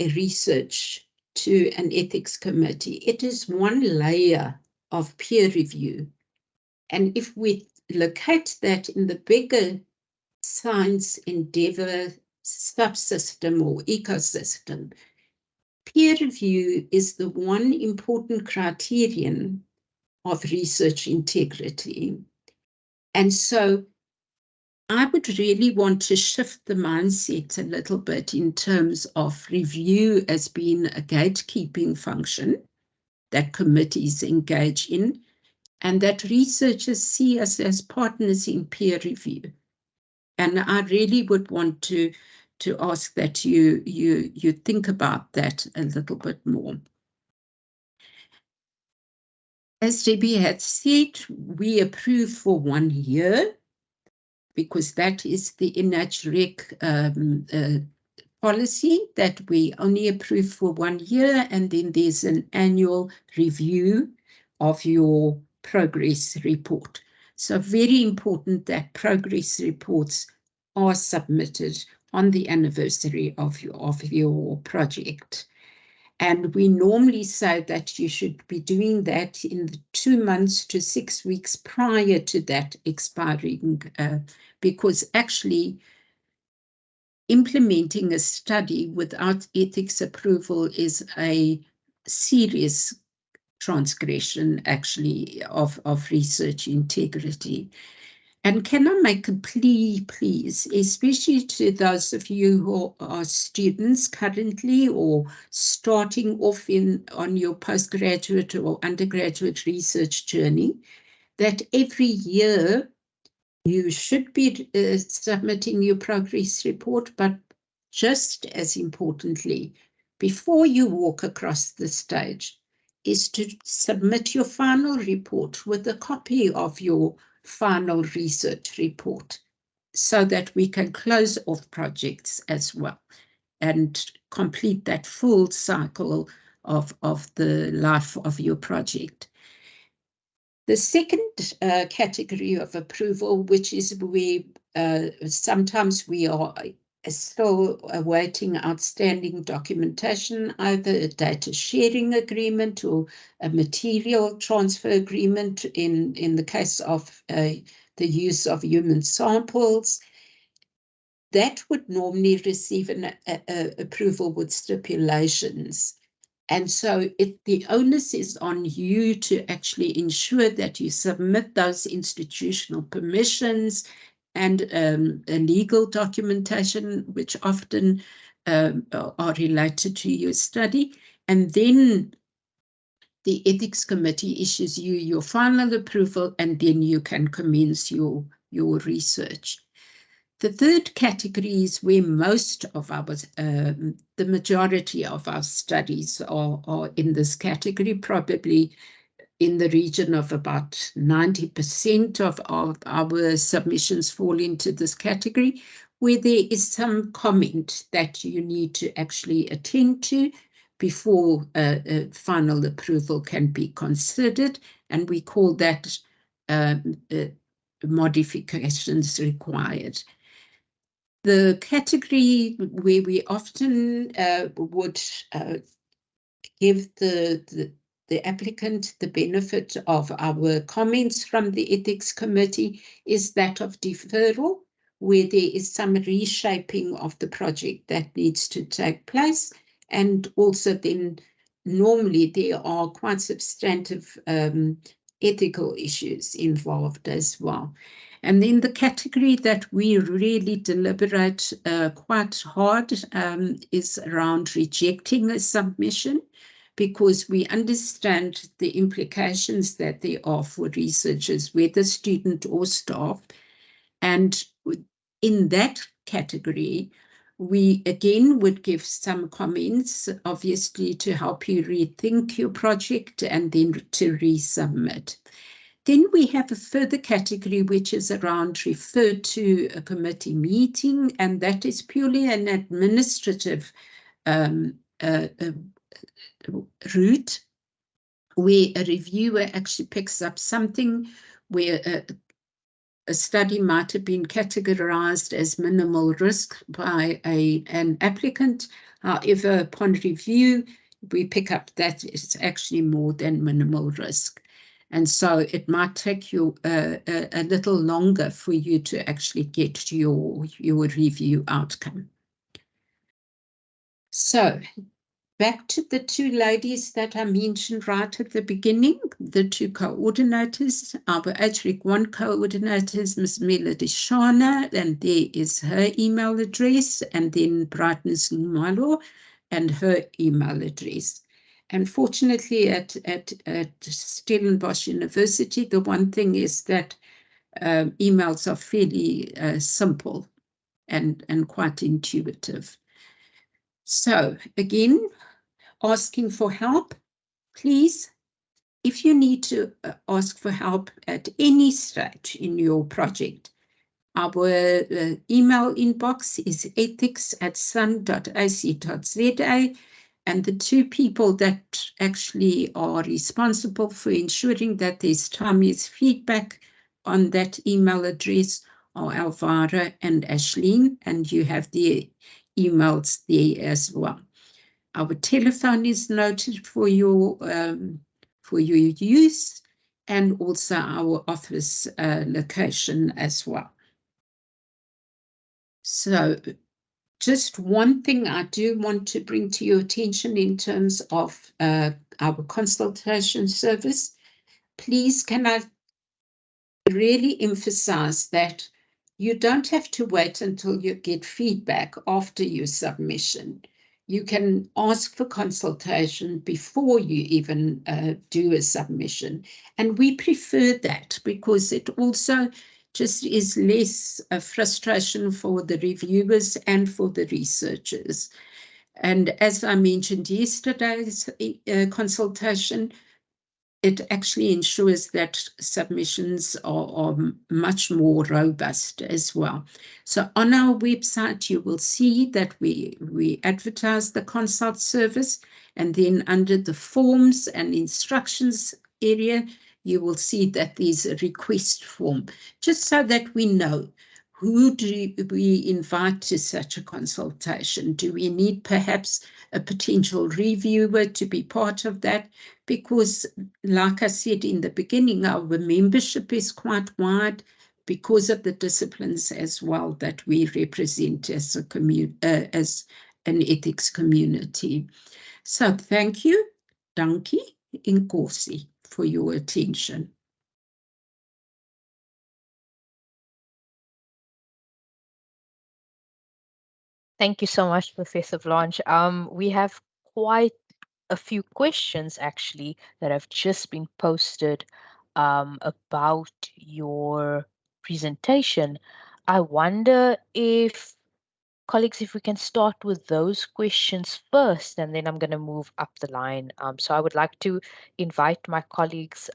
research to an ethics committee, it is one layer of peer review. And if we locate that in the bigger science endeavor subsystem or ecosystem, peer review is the one important criterion of research integrity. And so I would really want to shift the mindset a little bit in terms of review as being a gatekeeping function that committees engage in, and that researchers see us as partners in peer review. And I really would want to ask that you think about that a little bit more. As Debbie had said, we approve for 1 year because that is the HREC policy, that we only approve for 1 year, and then there's an annual review of your progress report. So very important that progress reports are submitted on the anniversary of your project. And we normally say that you should be doing that in the 2 months to 6 weeks prior to that expiring, because actually implementing a study without ethics approval is a serious transgression, actually, of research integrity. And can I make a plea, please, especially to those of you who are students currently or starting off on your postgraduate or undergraduate research journey, that every year you should be submitting your progress report, but just as importantly, before you walk across the stage, is to submit your final report with a copy of your final research report so that we can close off projects as well and complete that full cycle of the life of your project. The second category of approval, which is where sometimes we are still awaiting outstanding documentation, either a data sharing agreement or a material transfer agreement in the case of the use of human samples, that would normally receive an approval with stipulations. And so the onus is on you to actually ensure that you submit those institutional permissions and legal documentation, which often are related to your study. And then the ethics committee issues you your final approval, and then you can commence your research. The third category is where most of our, the majority of our studies are in this category, probably in the region of about 90% of our submissions fall into this category, where there is some comment that you need to actually attend to before final approval can be considered, and we call that modifications required. The category where we often would give the applicant the benefit of our comments from the ethics committee is that of deferral, where there is some reshaping of the project that needs to take place. And also then normally there are quite substantive ethical issues involved as well. And then the category that we really deliberate quite hard is around rejecting a submission, because we understand the implications that there are for researchers, whether student or staff. And in that category, we again would give some comments, obviously, to help you rethink your project and then to resubmit. Then we have a further category, which is around refer to a committee meeting, and that is purely an administrative route, where a reviewer actually picks up something where a study might have been categorized as minimal risk by an applicant. However, upon review, we pick up that it's actually more than minimal risk. And so it might take you a little longer for you to actually get to your review outcome. So back to the two ladies that I mentioned right at the beginning, the two coordinators, our HREC 1 coordinators, Ms. Melody Shana, and there is her email address, and then Brightness Ngumalo and her email address. And fortunately at Stellenbosch University, the one thing is that emails are fairly simple and quite intuitive. So again, asking for help, please. If you need to ask for help at any stage in your project, our email inbox is ethics@sun.ac.za, and the two people that actually are responsible for ensuring that there's timely feedback on that email address are Elvira and Ashleen, and you have their emails there as well. Our telephone is noted for your use, and also our office location as well. So just one thing I do want to bring to your attention in terms of our consultation service. Please, can I really emphasize that you don't have to wait until you get feedback after your submission. You can ask for consultation before you even do a submission. And we prefer that because it also just is less frustration for the reviewers and for the researchers. And as I mentioned yesterday's consultation, it actually ensures that submissions are much more robust as well. So on our website, you will see that we advertise the consult service, and then under the forms and instructions area, you will see that there's a request form, just so that we know who do we invite to such a consultation. Do we need perhaps a potential reviewer to be part of that? Because, like I said in the beginning, our membership is quite wide because of the disciplines as well that we represent as a as an ethics community. So thank you, Dankie, Inkosi, for your attention. Thank you so much, Professor Blanche. We have quite a few questions actually that have just been posted about your presentation. I wonder if, colleagues, if we can start with those questions first, and then I'm going to move up the line. So I would like to invite my colleagues,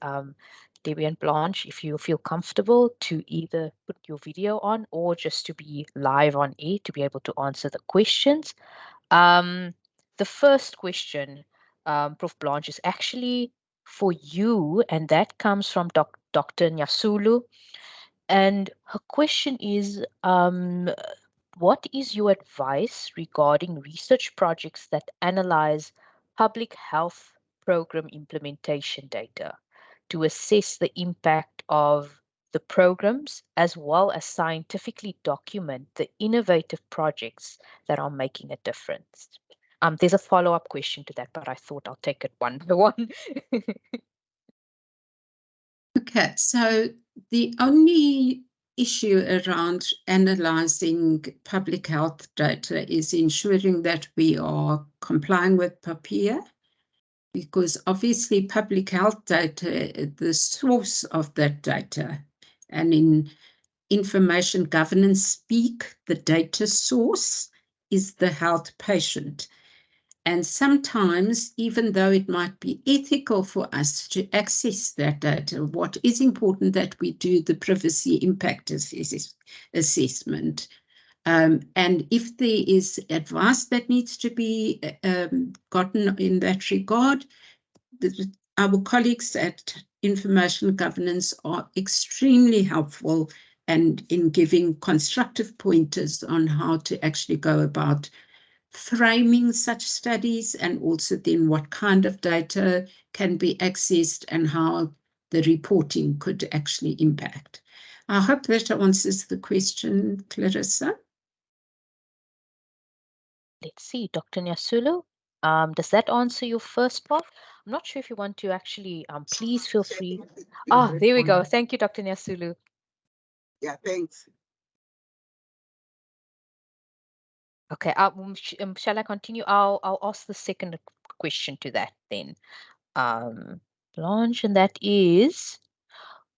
Debbie and Blanche, if you feel comfortable, to either put your video on or just to be live on air to be able to answer the questions. The first question, Prof. Blanche, is actually for you, and that comes from Dr. Nyasulu. And her question is, what is your advice regarding research projects that analyze public health program implementation data to assess the impact of the programs, as well as scientifically document the innovative projects that are making a difference? There's a follow-up question to that, but I thought I'll take it one by one. Okay, so the only issue around analyzing public health data is ensuring that we are complying with PAPIA, because obviously public health data, the source of that data, and in information governance speak, the data source is the health patient. And sometimes, even though it might be ethical for us to access that data, what is important that we do the privacy impact assessment. And if there is advice that needs to be gotten in that regard, our colleagues at Information Governance are extremely helpful and in giving constructive pointers on how to actually go about framing such studies, and also then what kind of data can be accessed and how the reporting could actually impact. I hope that answers the question, Clarissa. Let's see, Dr. Nyasulu. Does that answer your first part? I'm not sure if you want to actually, please feel free. There we go. Thank you, Dr. Nyasulu. Yeah, thanks. Okay, shall I continue? I'll ask the second question to that then, Blanche, and that is,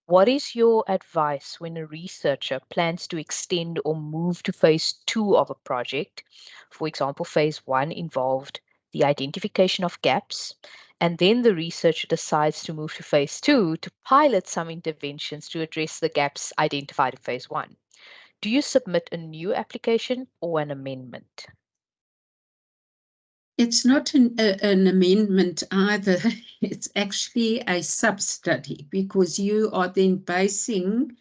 what is your advice when a researcher plans to extend or move to phase 2 of a project? For example, phase 1 involved the identification of gaps, and then the researcher decides to move to phase 2 to pilot some interventions to address the gaps identified in phase 1. Do you submit a new application or an amendment? It's not an amendment either. It's actually a sub-study, because you are then basing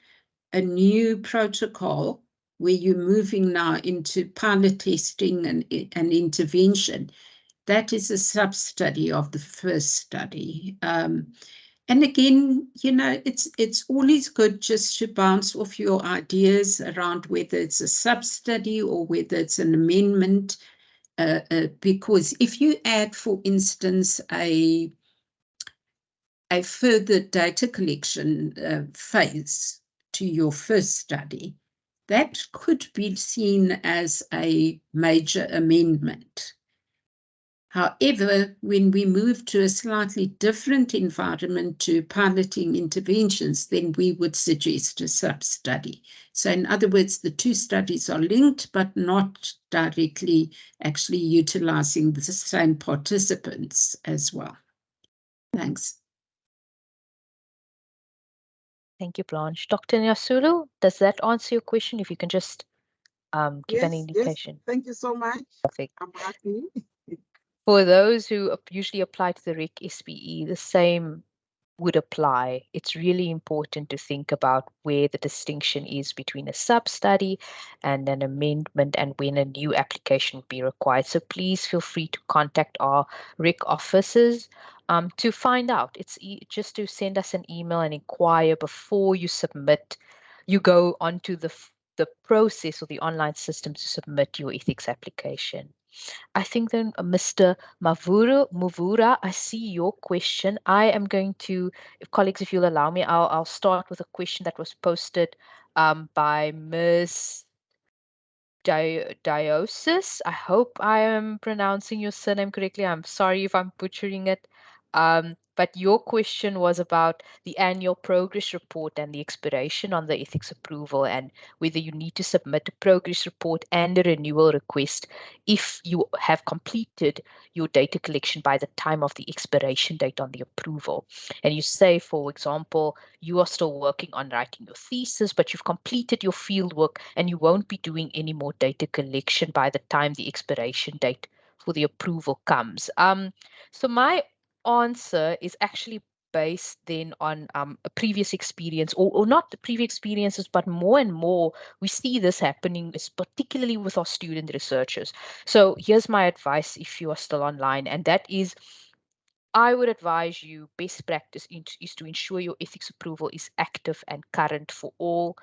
a new protocol where you're moving now into pilot testing and intervention. That is a sub-study of the first study. And again, you know, it's always good just to bounce off your ideas around whether it's a sub-study or whether it's an amendment. Because if you add, for instance, a further data collection phase to your first study, that could be seen as a major amendment. However, when we move to a slightly different environment to piloting interventions, then we would suggest a sub-study. So in other words, the two studies are linked, but not directly actually utilizing the same participants as well. Thanks. Thank you, Blanche. Dr. Nyasulu, does that answer your question? If you can just give an indication. Yes, thank you so much. Perfect. I'm happy. For those who usually apply to the REC SPE, the same would apply. It's really important to think about where the distinction is between a sub-study and an amendment, and when a new application would be required. So please feel free to contact our REC offices to find out. It's just to send us an email and inquire before you submit. You go onto the process or the online system to submit your ethics application. I think then Mr. Mavura, I see your question. I am going to, colleagues, if you'll allow me, I'll start with a question that was posted by Ms. Diosis. I hope I am pronouncing your surname correctly. I'm sorry if I'm butchering it. But your question was about the annual progress report and the expiration on the ethics approval, and whether you need to submit a progress report and a renewal request if you have completed your data collection by the time of the expiration date on the approval. And you say, for example, you are still working on writing your thesis, but you've completed your field work and you won't be doing any more data collection by the time the expiration date for the approval comes. So my answer is actually based then on a previous experience, or not the previous experiences, but more and more we see this happening, is particularly with our student researchers. So here's my advice if you are still online, and that is, I would advise you, best practice is to ensure your ethics approval is active and current for all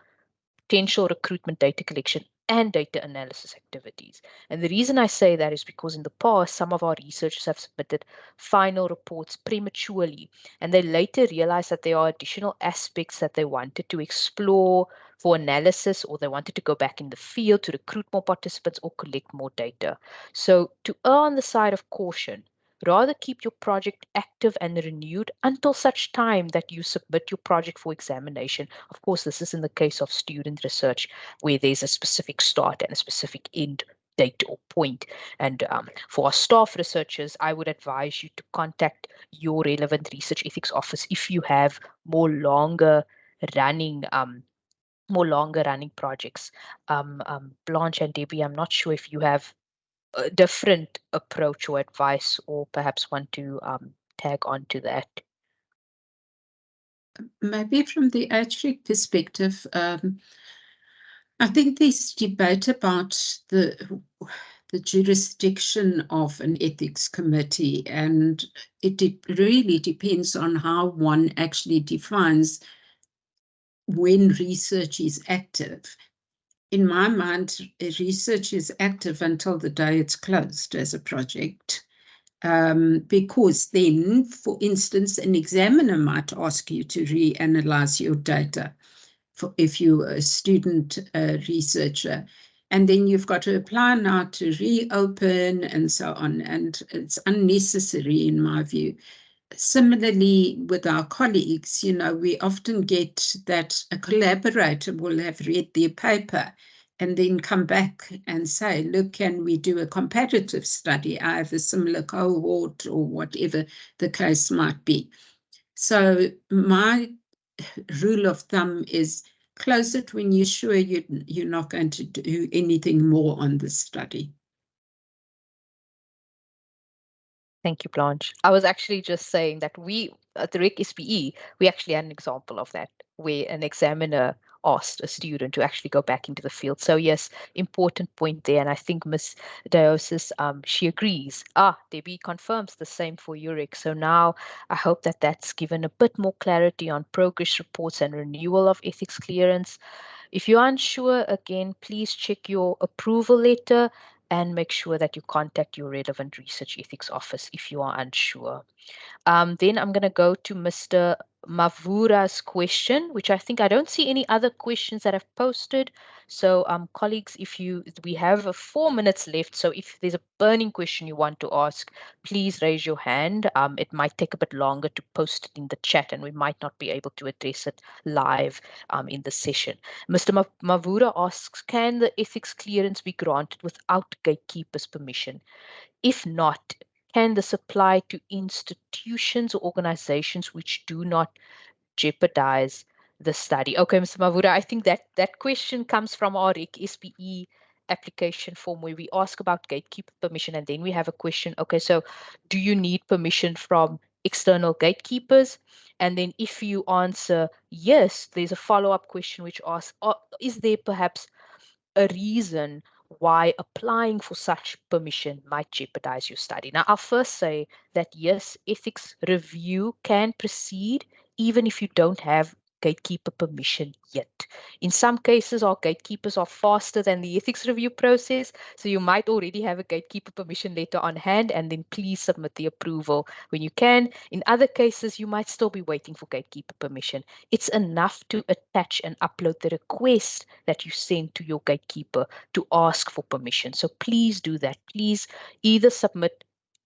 potential recruitment data collection and data analysis activities. And the reason I say that is because in the past, some of our researchers have submitted final reports prematurely, and they later realized that there are additional aspects that they wanted to explore for analysis, or they wanted to go back in the field to recruit more participants or collect more data. So to err on the side of caution, rather keep your project active and renewed until such time that you submit your project for examination. Of course, this is in the case of student research where there's a specific start and a specific end date or point. And for our staff researchers, I would advise you to contact your relevant research ethics office if you have more longer running projects. Blanche and Debbie, I'm not sure if you have a different approach or advice, or perhaps want to tag on to that. Maybe from the HREC perspective, I think there's debate about the jurisdiction of an ethics committee, and it really depends on how one actually defines when research is active. In my mind, research is active until the day it's closed as a project. because then, for instance, an examiner might ask you to reanalyze your data if you're a student researcher. And then you've got to apply now to reopen and so on. And it's unnecessary in my view. Similarly, with our colleagues, we often get that a collaborator will have read their paper and then come back and say, look, can we do a comparative study? I have a similar cohort or whatever the case might be. So my rule of thumb is close it when you're sure you're not going to do anything more on the study. Thank you, Blanche. I was actually just saying that we, at the REC SPE, we actually had an example of that, where an examiner asked a student to actually go back into the field. So yes, important point there. And I think Ms. Diosis, she agrees. Debbie confirms the same for UREC. So now I hope that that's given a bit more clarity on progress reports and renewal of ethics clearance. If you're unsure, again, please check your approval letter and make sure that you contact your relevant research ethics office if you are unsure. Then I'm going to go to Mr. Mavura's question, which I think I don't see any other questions that I've posted. So colleagues, we have 4 minutes left. So if there's a burning question you want to ask, please raise your hand. It might take a bit longer to post it in the chat and we might not be able to address it live in the session. Mr. Mavura asks, can the ethics clearance be granted without gatekeeper's permission? If not, can this apply to institutions or organizations which do not jeopardize the study? Okay, Mr. Mavura, I think that question comes from our REC SPE application form where we ask about gatekeeper permission and then we have a question, okay, so do you need permission from external gatekeepers? And then if you answer yes, there's a follow-up question which asks, is there perhaps a reason why applying for such permission might jeopardize your study? Now, I'll first say that yes, ethics review can proceed even if you don't have gatekeeper permission yet. In some cases, our gatekeepers are faster than the ethics review process, so you might already have a gatekeeper permission letter on hand, and then please submit the approval when you can. In other cases, you might still be waiting for gatekeeper permission. It's enough to attach and upload the request that you send to your gatekeeper to ask for permission. So please do that. Please either submit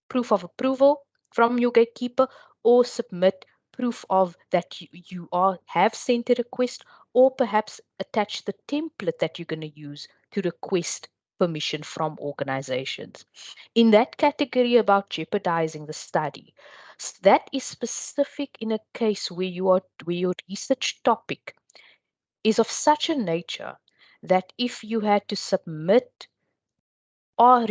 proof of approval from your gatekeeper or submit proof of that you have sent a request, or perhaps attach the template that you're going to use to request permission from organizations. In that category about jeopardizing the study, that is specific in a case where your research topic is of such a nature that if you had to submit or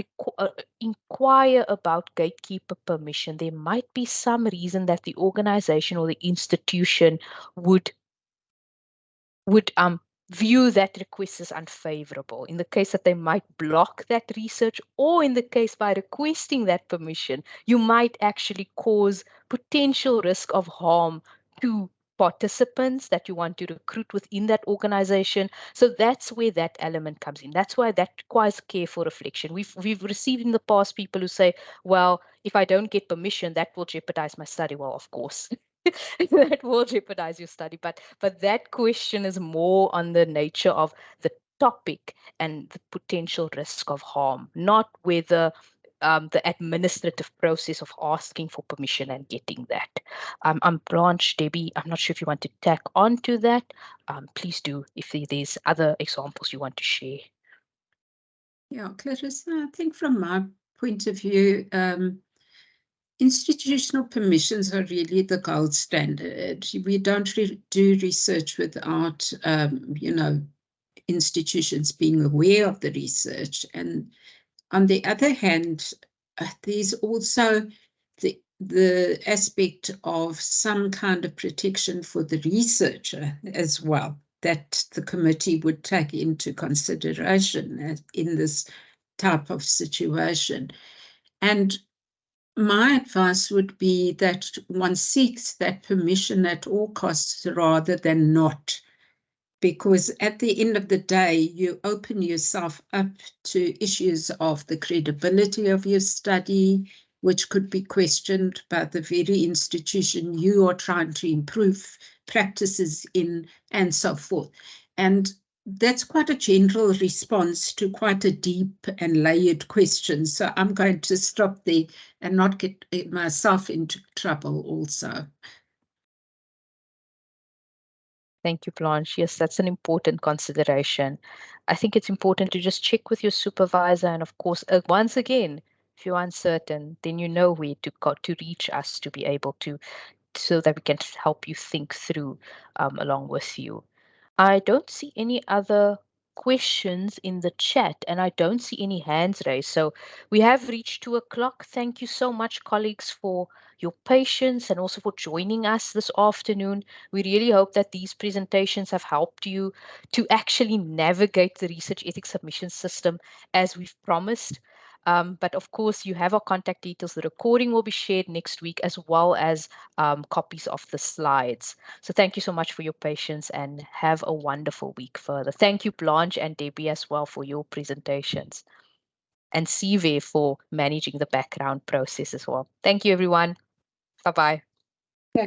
inquire about gatekeeper permission, there might be some reason that the organization or the institution would view that request as unfavorable, in the case that they might block that research, or in the case by requesting that permission, you might actually cause potential risk of harm to participants that you want to recruit within that organization. So that's where that element comes in. That's why that requires careful reflection. We've received in the past people who say, well, if I don't get permission, that will jeopardize my study. Well, of course. That will jeopardize your study, but that question is more on the nature of the topic and the potential risk of harm, not whether the administrative process of asking for permission and getting that. I'm Blanche, Debbie, I'm not sure if you want to tack on to that. Please do if there's other examples you want to share. Yeah, Clarissa, I think from my point of view, institutional permissions are really the gold standard. We don't do research without, institutions being aware of the research. And on the other hand, there's also the aspect of some kind of protection for the researcher as well, that the committee would take into consideration in this type of situation. And my advice would be that one seeks that permission at all costs rather than not, because at the end of the day, you open yourself up to issues of the credibility of your study, which could be questioned by the very institution you are trying to improve practices in, and so forth. And that's quite a general response to quite a deep and layered question. So I'm going to stop there and not get myself into trouble also. Thank you, Blanche. Yes, that's an important consideration. I think it's important to just check with your supervisor. And of course, once again, if you're uncertain, then you know where to go to reach us to be able to, so that we can help you think through along with you. I don't see any other questions in the chat, and I don't see any hands raised. So we have reached 2 o'clock. Thank you so much, colleagues, for your patience and also for joining us this afternoon. We really hope that these presentations have helped you to actually navigate the research ethics submission system as we've promised. But of course, you have our contact details. The recording will be shared next week, as well as copies of the slides. So thank you so much for your patience, and have a wonderful week further. Thank you, Blanche and Debbie, as well, for your presentations, and Sive for managing the background process as well. Thank you, everyone. Bye-bye.